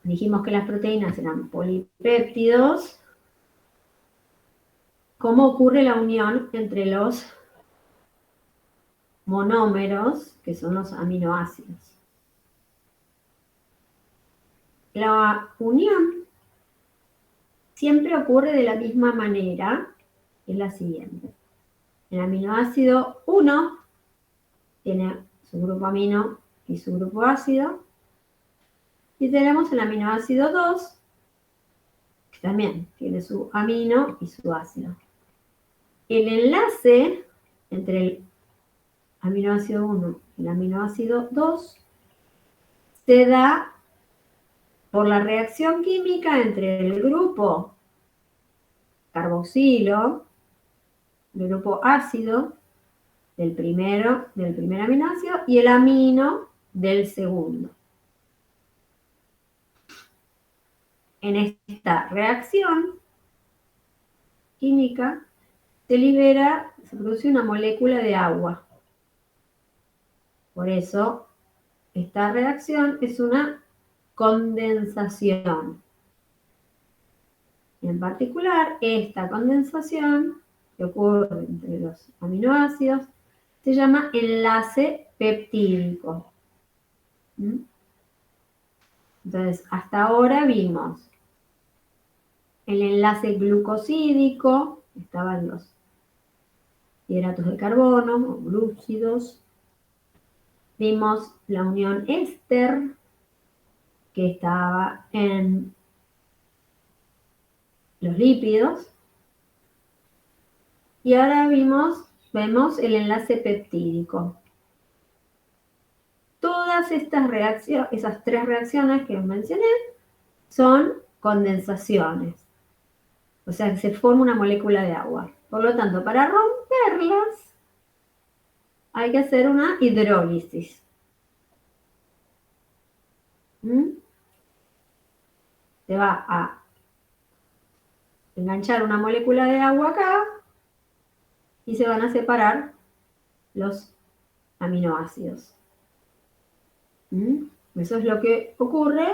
Dijimos que las proteínas eran polipéptidos. ¿Cómo ocurre la unión entre los monómeros, que son los aminoácidos? La unión siempre ocurre de la misma manera, que es la siguiente. El aminoácido 1 tiene su grupo amino y su grupo ácido. Y tenemos el aminoácido 2, que también tiene su amino y su ácido. El enlace entre el aminoácido 1 y el aminoácido 2 se da por la reacción química entre el grupo carboxilo, el grupo ácido del primer aminoácido y el amino del segundo. en esta reacción química se produce una molécula de agua. Por eso, esta reacción es una condensación. Y en particular, esta condensación que ocurre entre los aminoácidos se llama enlace peptídico. ¿Mm? Entonces, hasta ahora vimos el enlace glucosídico, estaban los hidratos de carbono o glúcidos. Vimos la unión éster, que estaba en los lípidos. Y ahora vemos el enlace peptídico. Todas estas reacciones, esas tres reacciones que os mencioné, son condensaciones. O sea, que se forma una molécula de agua. Por lo tanto, para romperlas, hay que hacer una hidrólisis. Se va a enganchar una molécula de agua acá y se van a separar los aminoácidos. Eso es lo que ocurre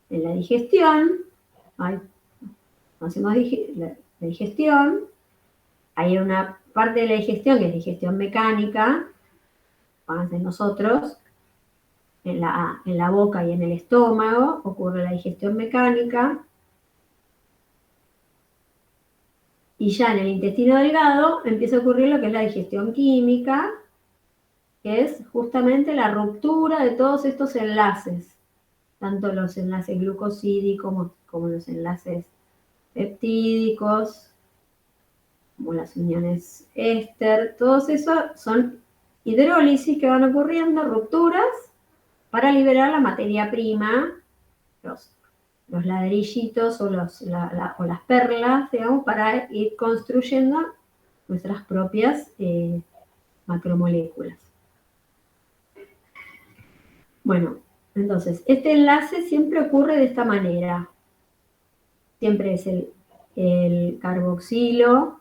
en la digestión. Hacemos la digestión. Hay una parte de la digestión que es digestión mecánica, de nosotros, en la boca y en el estómago ocurre la digestión mecánica. Y ya en el intestino delgado empieza a ocurrir lo que es la digestión química, que es justamente la ruptura de todos estos enlaces, tanto los enlaces glucosídicos como los enlaces peptídicos, como las uniones éster. Todos esos son hidrólisis que van ocurriendo, rupturas, para liberar la materia prima, los ladrillitos o las perlas, digamos, para ir construyendo nuestras propias macromoléculas. Bueno, entonces, este enlace siempre ocurre de esta manera. Siempre es el carboxilo,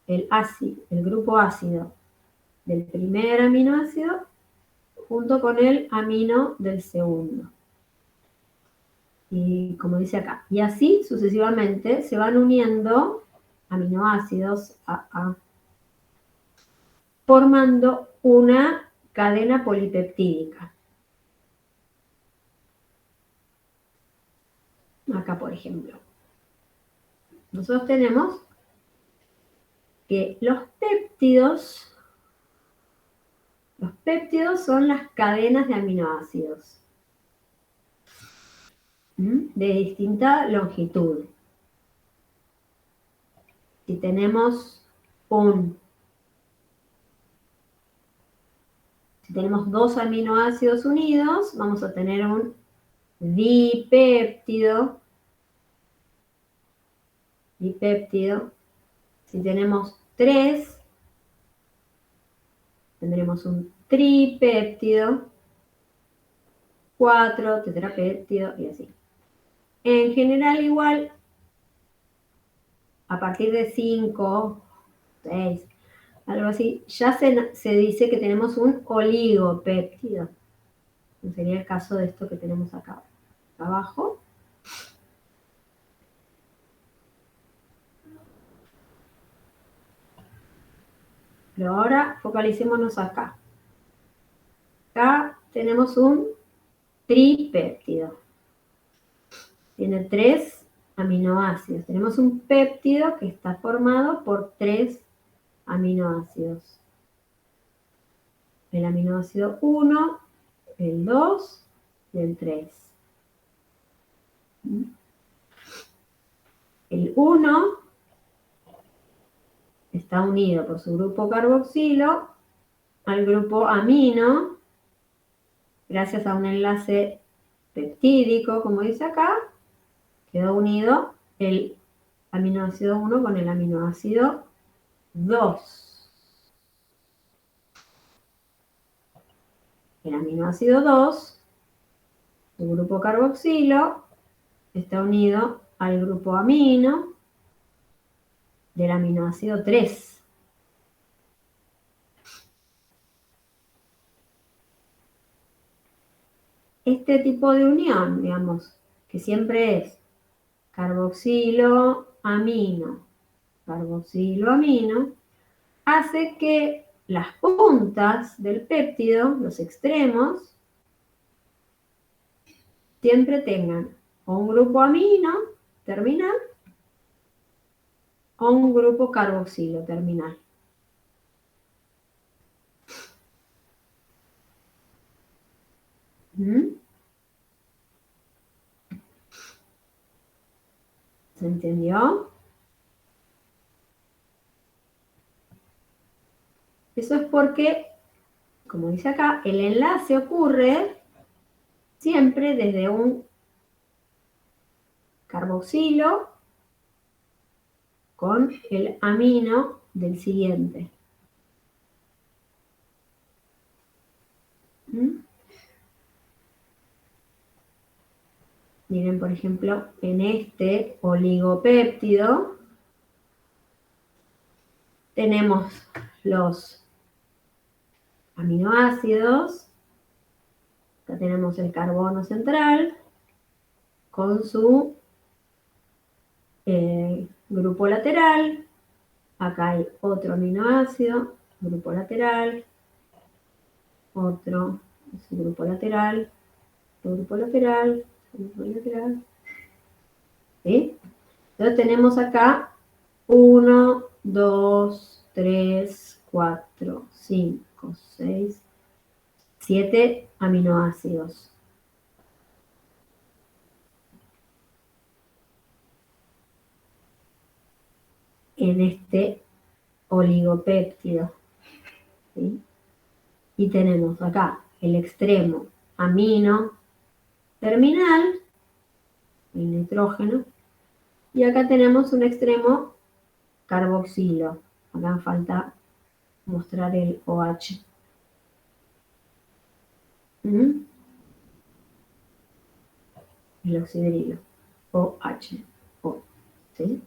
el grupo ácido del primer aminoácido, junto con el amino del segundo. Y como dice acá, y así sucesivamente se van uniendo aminoácidos formando una cadena polipeptídica. Acá, por ejemplo, nosotros tenemos que los péptidos son las cadenas de aminoácidos de distinta longitud. Si tenemos dos aminoácidos unidos, vamos a tener un dipéptido. Si tenemos 3, tendremos un tripéptido, 4, tetrapéptido y así. En general igual, a partir de 5, 6, algo así, ya se dice que tenemos un oligopéptido. Sería el caso de esto que tenemos acá abajo. Pero ahora focalicémonos acá. Acá tenemos un tripéptido. Tiene 3 aminoácidos. Tenemos un péptido que está formado por 3 aminoácidos. El aminoácido 1, el 2 y el 3. El 1 está unido por su grupo carboxilo al grupo amino, gracias a un enlace peptídico, como dice acá, quedó unido el aminoácido 1 con el aminoácido 2. El aminoácido 2, su grupo carboxilo, está unido al grupo amino del aminoácido 3. Este tipo de unión, digamos, que siempre es carboxilo, amino, hace que las puntas del péptido, los extremos, siempre tengan o un grupo amino terminal o un grupo carboxilo terminal. ¿Se entendió? Eso es porque, como dice acá, el enlace ocurre siempre desde un carboxilo con el amino del siguiente. Miren, por ejemplo, en este oligopéptido tenemos los aminoácidos. Acá tenemos el carbono central con su grupo lateral. Acá hay otro aminoácido, grupo lateral, otro grupo lateral, grupo lateral, grupo lateral. ¿Sí? Entonces tenemos acá 1, 2, 3, 4, 5, 6, 7 aminoácidos. En este oligopéptido. ¿Sí? Y tenemos acá el extremo amino terminal, el nitrógeno, y acá tenemos un extremo carboxilo. Acá falta mostrar el OH. El oxidrilo. OH. ¿Sí?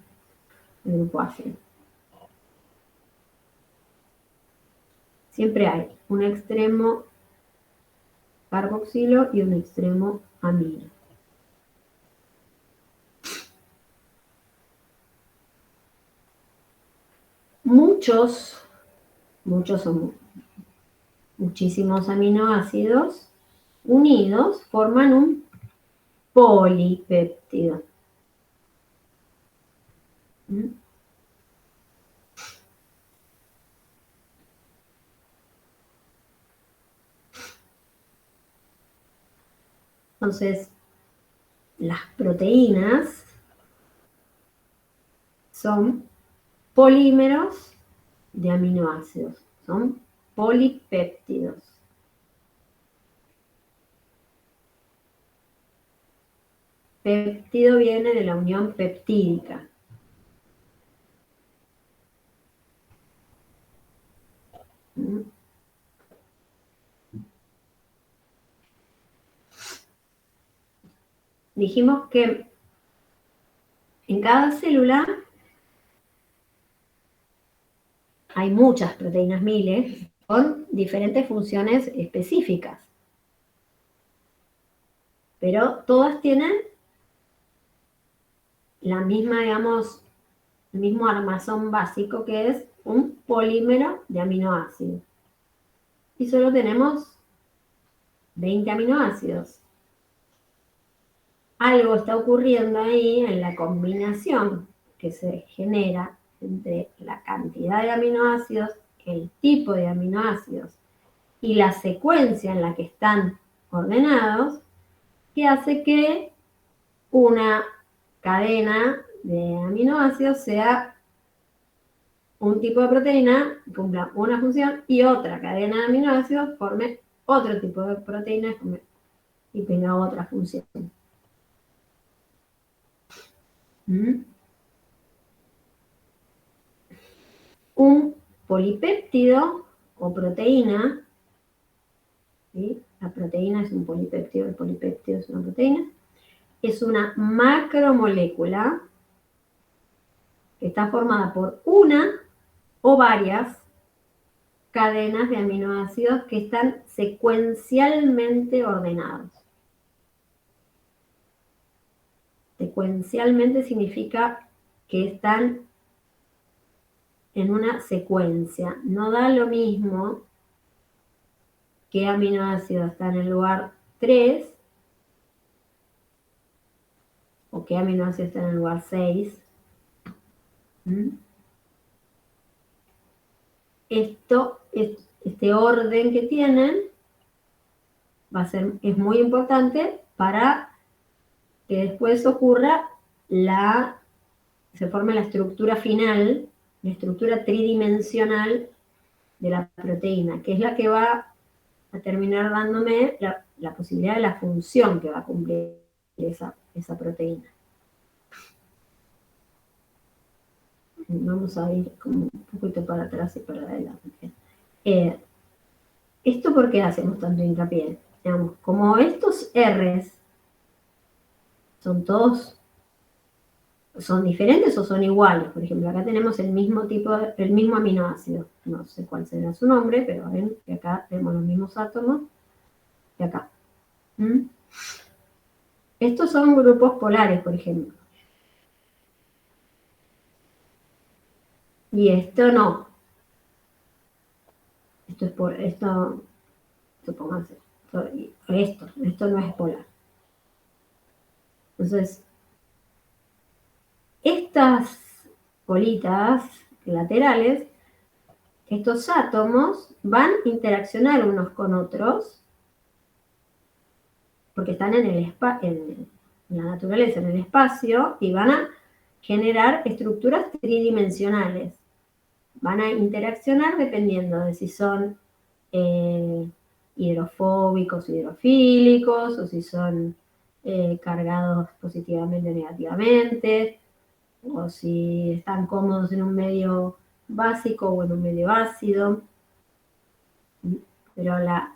El grupo ácido. Siempre hay un extremo carboxilo y un extremo amino. Muchísimos aminoácidos unidos forman un polipéptido. Entonces, las proteínas son polímeros de aminoácidos, son polipéptidos. Péptido viene de la unión peptídica. Dijimos que en cada célula hay muchas proteínas miles con diferentes funciones específicas. Pero todas tienen la misma, digamos, el mismo armazón básico que es un polímero de aminoácidos. Y solo tenemos 20 aminoácidos. Algo está ocurriendo ahí en la combinación que se genera entre la cantidad de aminoácidos, el tipo de aminoácidos y la secuencia en la que están ordenados, que hace que una cadena de aminoácidos sea un tipo de proteína, cumpla una función, y otra cadena de aminoácidos forme otro tipo de proteína y tenga otra función. Un polipéptido o proteína, ¿sí? La proteína es un polipéptido, el polipéptido es una proteína, es una macromolécula que está formada por una o varias cadenas de aminoácidos que están secuencialmente ordenados. Secuencialmente significa que están en una secuencia. No da lo mismo qué aminoácido está en el lugar 3 o qué aminoácido está en el lugar 6. Este orden que tienen es muy importante para que después ocurra se forme la estructura final, la estructura tridimensional de la proteína, que es la que va a terminar dándome la posibilidad de la función que va a cumplir esa proteína. Vamos a ir como un poquito para atrás y para adelante. ¿Esto por qué hacemos tanto hincapié? Digamos, como estos R's son diferentes o son iguales. Por ejemplo, acá tenemos el mismo aminoácido. No sé cuál será su nombre, pero ven que acá tenemos los mismos átomos que acá. Estos son grupos polares, por ejemplo. Y esto no. Supónganse. Esto no es polar. Entonces, estas bolitas laterales, estos átomos van a interaccionar unos con otros porque están en la naturaleza, en el espacio, y van a generar estructuras tridimensionales. Van a interaccionar dependiendo de si son hidrofóbicos o hidrofílicos, o si son cargados positivamente o negativamente, o si están cómodos en un medio básico o en un medio ácido. Pero la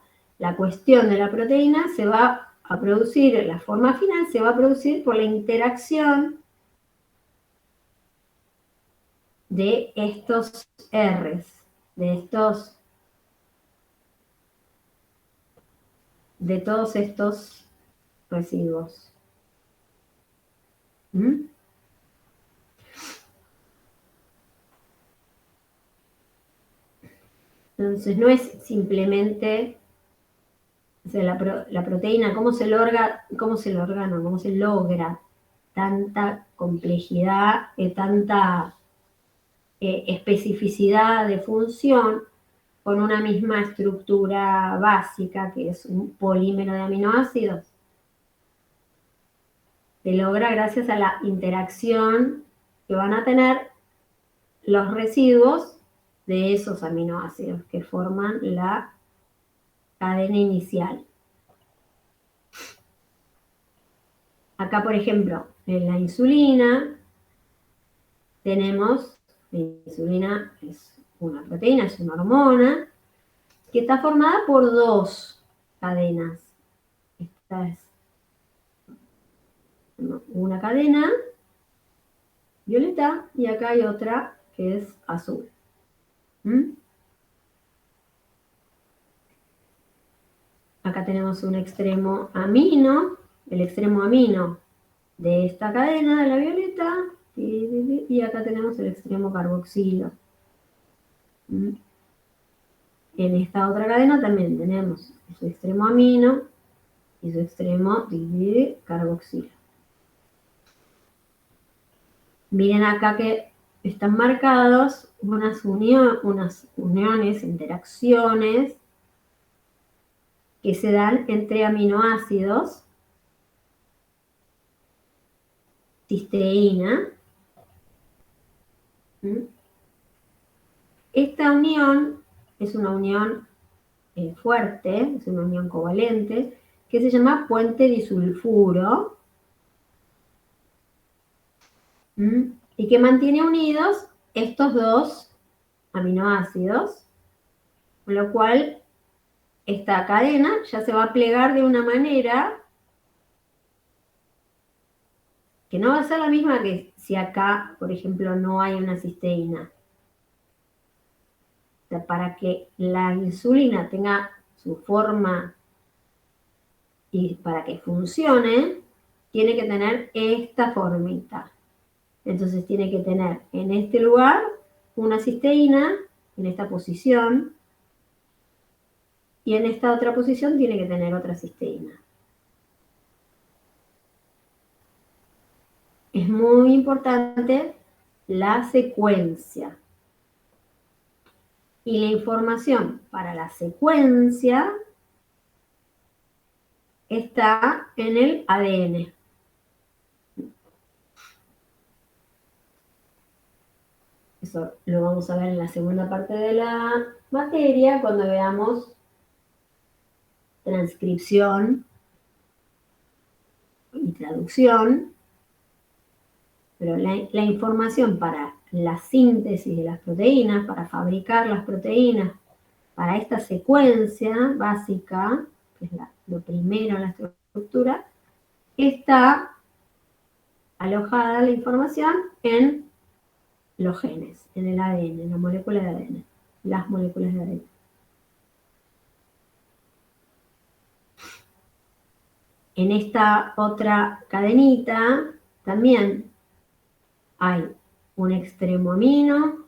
cuestión de la proteína se va a producir, la forma final se va a producir por la interacción de estos R's, de todos estos residuos. Entonces no es simplemente, o sea, la proteína, cómo se logra tanta complejidad, tanta especificidad de función con una misma estructura básica, que es un polímero de aminoácidos. Se logra gracias a la interacción que van a tener los residuos de esos aminoácidos que forman la cadena inicial. Acá, por ejemplo, en la insulina tenemos, la insulina es una proteína, es una hormona, que está formada por dos cadenas. Esta es una cadena violeta y acá hay otra que es azul. Acá tenemos un extremo amino, el extremo amino de esta cadena de la violeta, y acá tenemos el extremo carboxilo. En esta otra cadena también tenemos su extremo amino y su extremo carboxilo. Miren acá que están marcados unas uniones, interacciones que se dan entre aminoácidos, cisteína. Esta unión es una unión fuerte, es una unión covalente, que se llama puente disulfuro, y que mantiene unidos estos dos aminoácidos, con lo cual esta cadena ya se va a plegar de una manera que no va a ser la misma que si acá, por ejemplo, no hay una cisteína. O sea, para que la insulina tenga su forma y para que funcione, tiene que tener esta formita. Entonces tiene que tener en este lugar una cisteína, en esta posición, y en esta otra posición tiene que tener otra cisteína. Es muy importante la secuencia. Y la información para la secuencia está en el ADN. Eso lo vamos a ver en la segunda parte de la materia, cuando veamos transcripción y traducción. Pero la información para la síntesis de las proteínas, para fabricar las proteínas, para esta secuencia básica, que es lo primero en la estructura, está alojada la información en los genes, en el ADN, en la molécula de ADN, las moléculas de ADN. En esta otra cadenita también hay un extremo amino,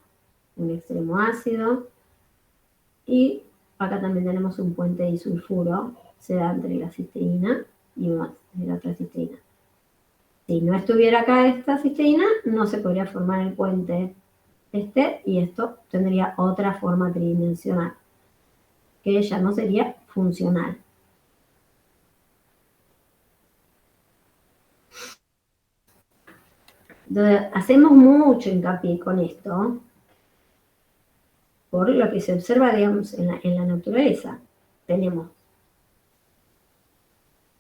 un extremo ácido, y acá también tenemos un puente disulfuro, se da entre la cisteína y la otra cisteína. Si no estuviera acá esta cisteína, no se podría formar el puente y esto tendría otra forma tridimensional, que ya no sería funcional. Entonces, hacemos mucho hincapié con esto, por lo que se observa, digamos, en la naturaleza. Tenemos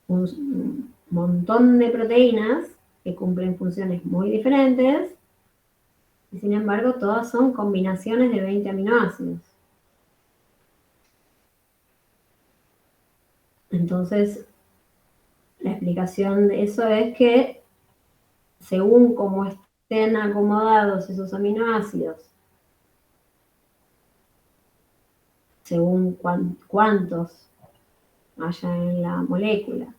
un montón de proteínas que cumplen funciones muy diferentes, y sin embargo todas son combinaciones de 20 aminoácidos. Entonces, la explicación de eso es que según cómo estén acomodados esos aminoácidos, según cuántos haya en la molécula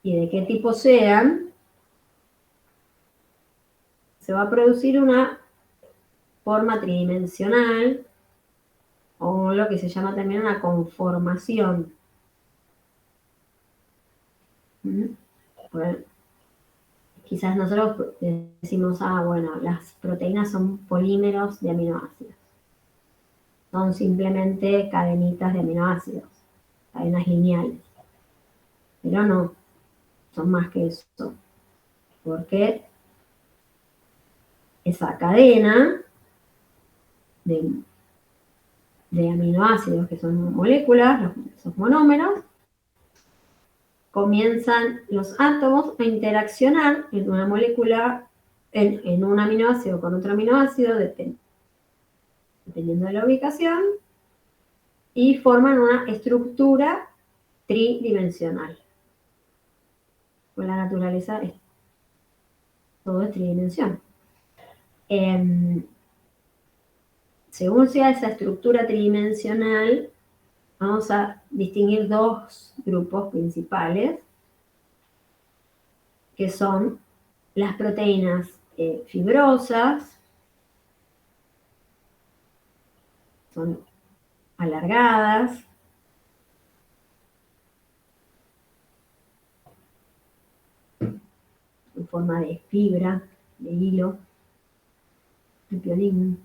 y de qué tipo sean, se va a producir una forma tridimensional o lo que se llama también una conformación. Bueno, quizás nosotros decimos, bueno, las proteínas son polímeros de aminoácidos. Son simplemente cadenitas de aminoácidos, cadenas lineales. Pero no, son más que eso. Porque esa cadena de aminoácidos, que son moléculas, esos monómeros, comienzan los átomos a interaccionar en una molécula, en un aminoácido con otro aminoácido, dependiendo de la ubicación, y forman una estructura tridimensional. Con la naturaleza todo es tridimensión. Según sea esa estructura tridimensional, vamos a distinguir dos grupos principales, que son las proteínas fibrosas, son alargadas, en forma de fibra, de hilo, de piolín.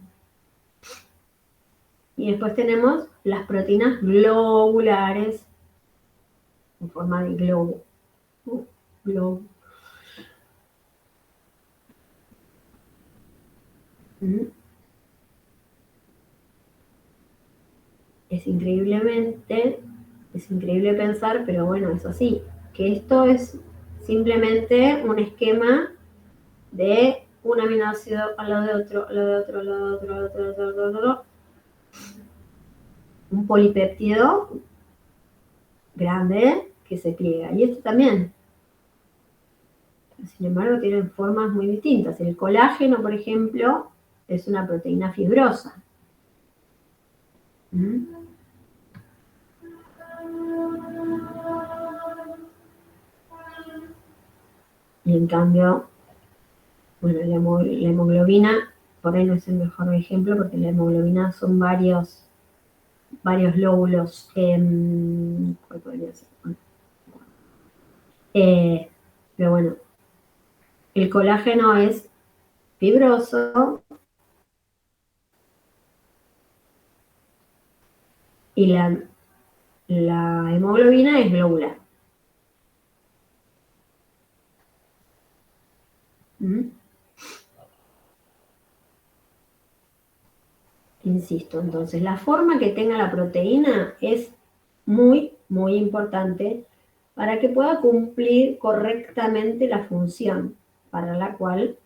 Y después tenemos las proteínas globulares, en forma de globo. Globo. Es increíble pensar, pero bueno, es así, que esto es simplemente un esquema de un aminoácido al lado de otro, al lado de otro, al lado de otro, al lado de otro, al lado de otro. Un polipéptido grande que se pliega. Y esto también sin embargo, tienen formas muy distintas. El colágeno, por ejemplo, es una proteína fibrosa. ¿Mm? Y en cambio, bueno, la hemoglobina, por ahí no es el mejor ejemplo, porque la hemoglobina son varios lóbulos. ¿Cuál podría ser? Pero bueno, el colágeno es fibroso y la hemoglobina es globular. ¿Mm? Insisto, entonces la forma que tenga la proteína es muy, muy importante para que pueda cumplir correctamente la función para la cual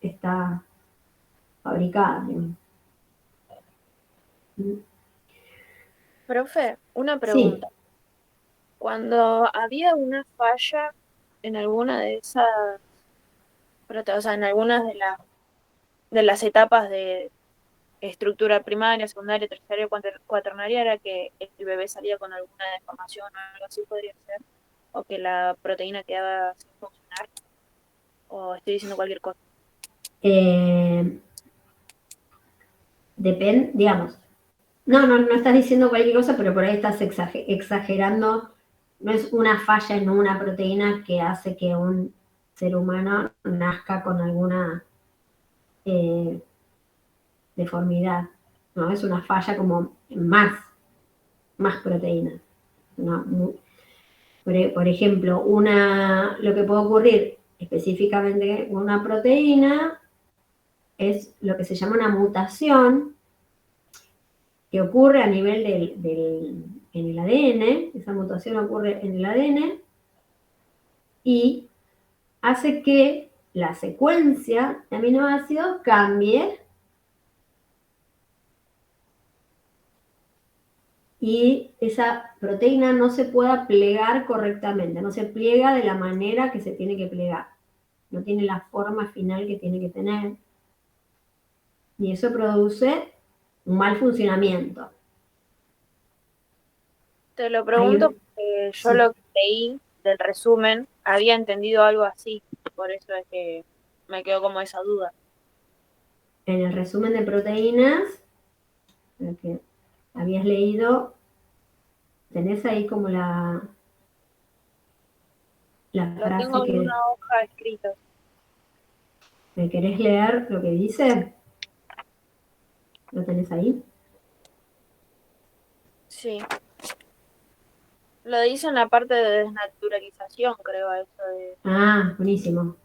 está fabricada. Profe, una Sí, pregunta. Cuando había una falla en alguna de esas, o sea, en algunas de las etapas de estructura primaria, secundaria, terciaria, cuaternaria, era que el bebé salía con alguna deformación o algo así podría ser, o que la proteína quedaba sin funcionar, o estoy diciendo cualquier cosa. eh, depende, digamos, no estás diciendo cualquier cosa, pero por ahí estás exagerando. No es una falla en una proteína que hace que un ser humano nazca con alguna eh, deformidad. No, es una falla como más proteínas. No, por ejemplo, lo que puede ocurrir específicamente con una proteína es lo que se llama una mutación que ocurre a nivel en el ADN. Esa mutación ocurre en el ADN y hace que la secuencia de aminoácidos cambie y esa proteína no se pueda plegar correctamente, no se pliega de la manera que se tiene que plegar, no tiene la forma final que tiene que tener, y eso produce un mal funcionamiento. Te lo Hay pregunto porque yo sí, lo que leí del resumen había entendido algo así, por eso es que me quedó como esa duda. en el resumen de proteínas, lo que habías leído, tenés ahí como la Lo frase tengo en una que hoja escrita. me querés leer lo que dice, lo tenés ahí. Sí. Lo dice en la parte de desnaturalización, creo, eso de... Ah, buenísimo.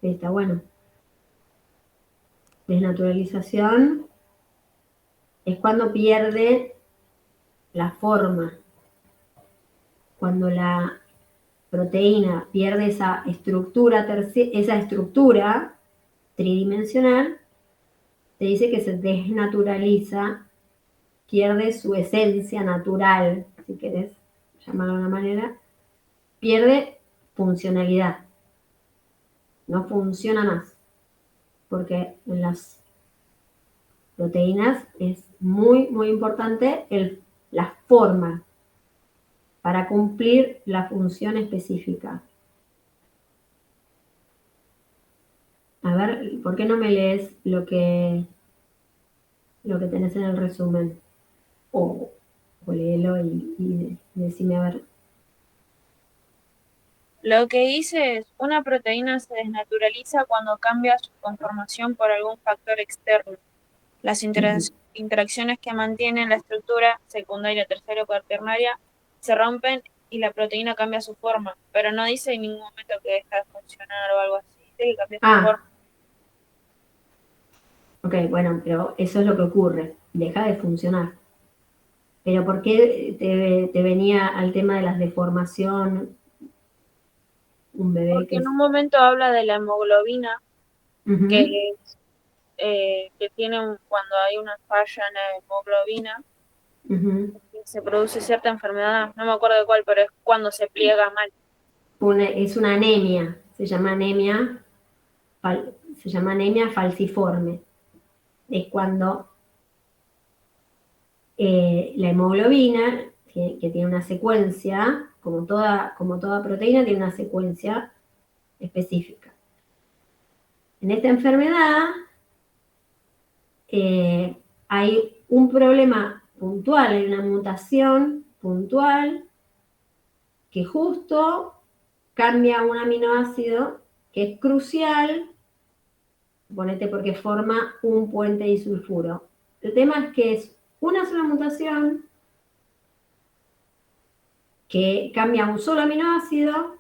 Sí, está bueno. Desnaturalización es cuando pierde la forma, cuando la proteína pierde esa estructura tridimensional, se dice que se desnaturaliza, pierde su esencia natural, si querés llamarlo de una manera, pierde funcionalidad, no funciona más, porque en las proteínas es muy, muy importante la forma para cumplir la función específica. A ver, ¿por qué no me lees lo que tenés en el resumen? O léelo y decime a ver. Lo que dice es, una proteína se desnaturaliza cuando cambia su conformación por algún factor externo. Las interacciones que mantienen la estructura secundaria, terciaria o cuaternaria se rompen y la proteína cambia su forma, pero no dice en ningún momento que deja de funcionar o algo así, dice que cambia su Ah, forma. ok, bueno, pero eso es lo que ocurre, deja de funcionar. Pero ¿por qué te venía al tema de las deformación un bebé Porque que en es... un momento habla de la hemoglobina, que, Ujú, que tiene cuando hay una falla en la hemoglobina, ujú. se produce cierta enfermedad, no me acuerdo de cuál, pero es cuando se pliega mal. es una anemia, se llama anemia falciforme. Es cuando la hemoglobina, que tiene una secuencia, como toda proteína, tiene una secuencia específica. En esta enfermedad hay un problema puntual, hay una mutación puntual que justo cambia un aminoácido que es crucial, suponete porque forma un puente disulfuro. El tema es que es una sola mutación que cambia un solo aminoácido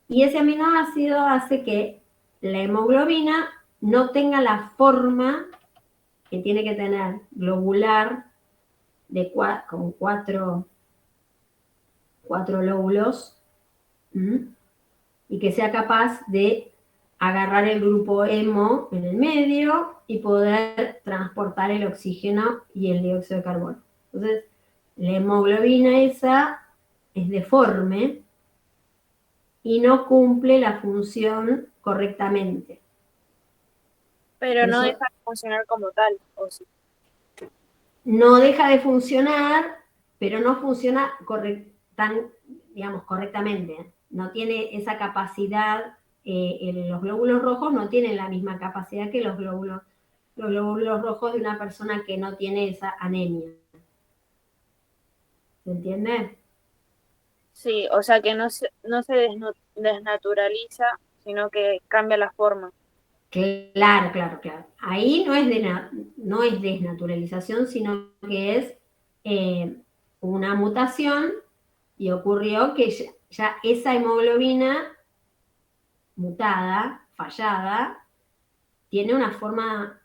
y ese aminoácido hace que la hemoglobina no tenga la forma que tiene que tener globular con cuatro lóbulos, y que sea capaz de agarrar el grupo hemo en el medio y poder transportar el oxígeno y el dióxido de carbono. Entonces, la hemoglobina esa es deforme y no cumple la función correctamente. Pero no Eso deja de funcionar como tal, ¿o sí? no deja de funcionar, pero no funciona correctamente. No tiene esa capacidad, los glóbulos rojos no tienen la misma capacidad que los glóbulos rojos de una persona que no tiene esa anemia. ¿Se entiende? Sí, o sea que no se desnaturaliza, sino que cambia la forma. Claro. Ahí no es desnaturalización, sino que es una mutación y ocurrió que ya esa hemoglobina mutada, fallada, tiene una forma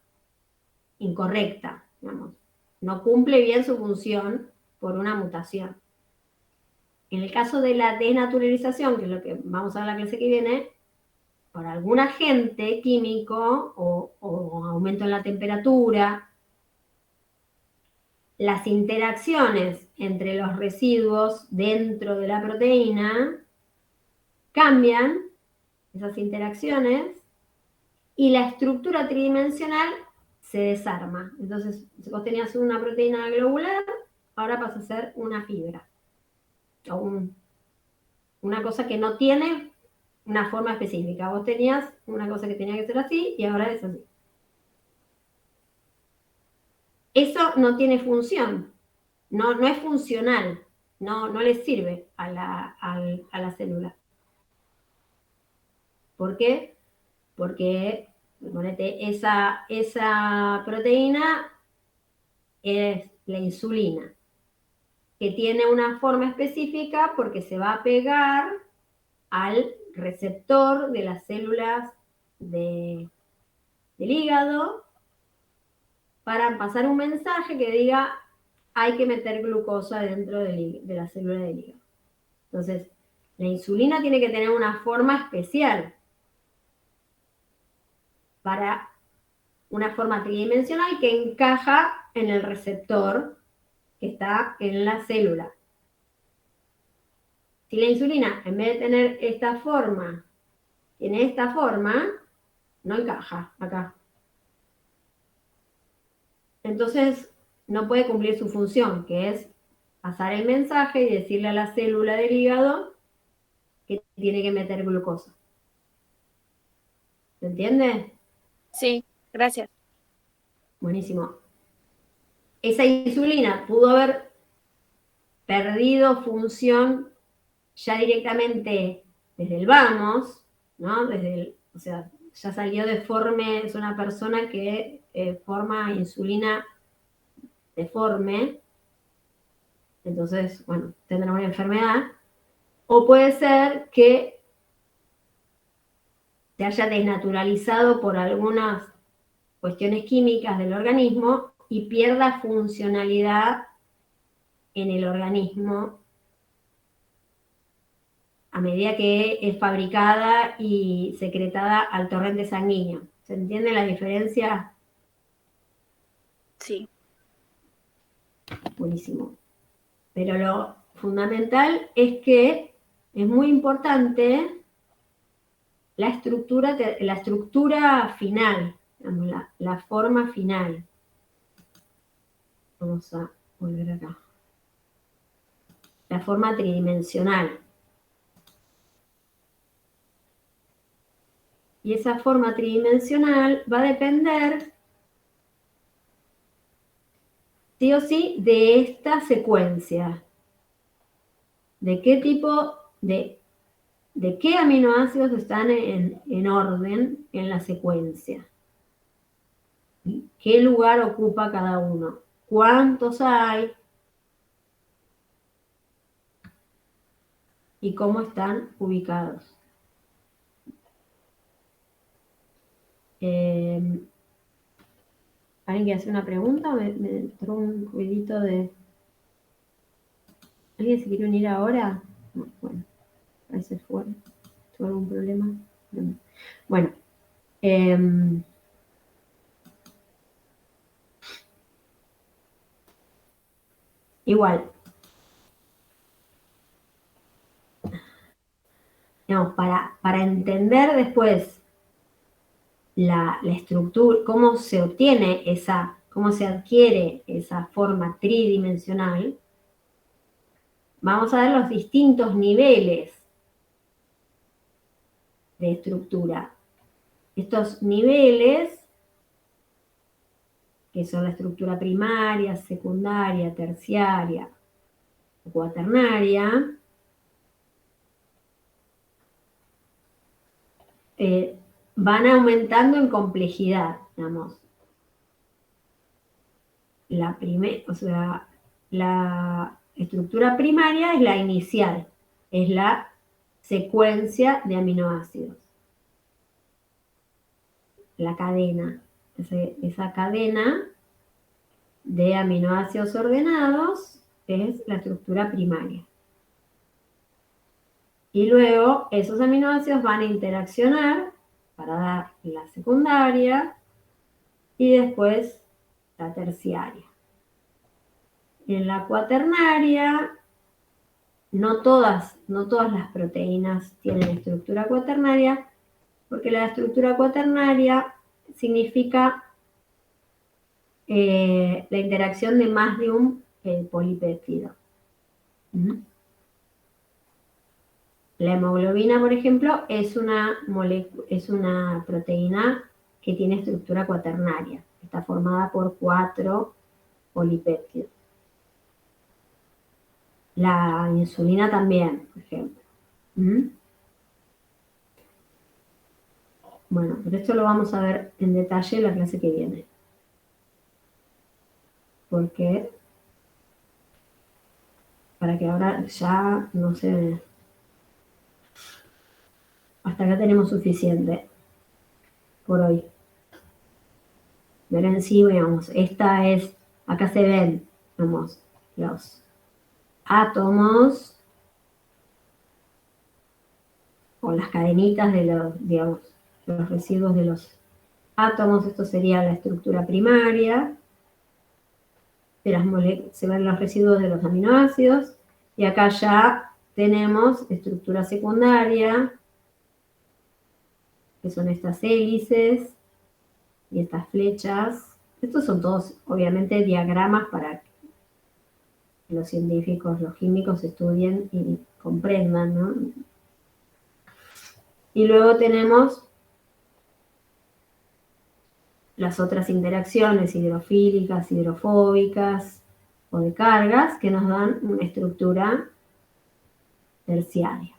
incorrecta, digamos. No cumple bien su función por una mutación. En el caso de la desnaturalización, que es lo que vamos a ver la clase que viene, por algún agente químico o aumento en la temperatura, las interacciones entre los residuos dentro de la proteína cambian esas interacciones y la estructura tridimensional se desarma. Entonces, si vos tenías una proteína globular, ahora pasa a ser una fibra o una cosa que no tiene una forma específica. Vos tenías una cosa que tenía que ser así y ahora es así. Eso no tiene función, no es funcional, no le sirve a la célula. ¿Por qué? Porque, ponete, esa proteína es la insulina, que tiene una forma específica porque se va a pegar al receptor de las células del hígado para pasar un mensaje que diga hay que meter glucosa dentro de la célula del hígado. Entonces, la insulina tiene que tener una forma especial para una forma tridimensional que encaja en el receptor que está en la célula. Si la insulina, en vez de tener esta forma, tiene esta forma, no encaja acá. Entonces, no puede cumplir su función, que es pasar el mensaje y decirle a la célula del hígado que tiene que meter glucosa. ¿Se entiende? Sí, gracias. Buenísimo. Esa insulina pudo haber perdido función ya directamente desde el vamos, ¿no? O sea, ya salió deforme, es una persona que forma insulina deforme, entonces, bueno, tendrá una enfermedad. O puede ser que se haya desnaturalizado por algunas cuestiones químicas del organismo y pierda funcionalidad en el organismo a medida que es fabricada y secretada al torrente sanguíneo. ¿Se entiende la diferencia? Sí. Buenísimo. Pero lo fundamental es que es muy importante la estructura final, digamos, la forma final. Vamos a volver acá. La forma tridimensional. Y esa forma tridimensional va a depender, sí o sí, de esta secuencia. De qué tipo de qué aminoácidos están en orden en la secuencia. ¿Qué lugar ocupa cada uno? ¿Cuántos hay? ¿Y cómo están ubicados? ¿Alguien quiere hacer una pregunta? Me entró un ruidito de... ¿Alguien se quiere unir ahora? No, bueno, parece que fue. ¿Tuvo algún problema? No. Bueno. Igual. Digamos, para entender después la estructura, cómo se obtiene cómo se adquiere esa forma tridimensional, vamos a ver los distintos niveles de estructura. Estos niveles, que son la estructura primaria, secundaria, terciaria o cuaternaria, van aumentando en complejidad, digamos. La estructura primaria es la inicial, es la secuencia de aminoácidos. La cadena, esa cadena de aminoácidos ordenados es la estructura primaria. Y luego esos aminoácidos van a interaccionar para dar la secundaria y después la terciaria. En la cuaternaria, no todas las proteínas tienen estructura cuaternaria, porque la estructura cuaternaria significa la interacción de más de un polipéptido. La hemoglobina, por ejemplo, es una proteína que tiene estructura cuaternaria. Está formada por 4 polipéptidos. La insulina también, por ejemplo. Bueno, pero esto lo vamos a ver en detalle en la clase que viene. Porque para que ahora ya no se... Hasta acá tenemos suficiente por hoy. Pero en sí, veamos, acá se ven, vamos, los átomos o las cadenitas de los residuos de los átomos. Esto sería la estructura primaria. Se ven los residuos de los aminoácidos. Y acá ya tenemos estructura secundaria, que son estas hélices y estas flechas. Estos son todos, obviamente, diagramas para que los científicos, los químicos estudien y comprendan, ¿no? Y luego tenemos las otras interacciones hidrofílicas, hidrofóbicas o de cargas que nos dan una estructura terciaria.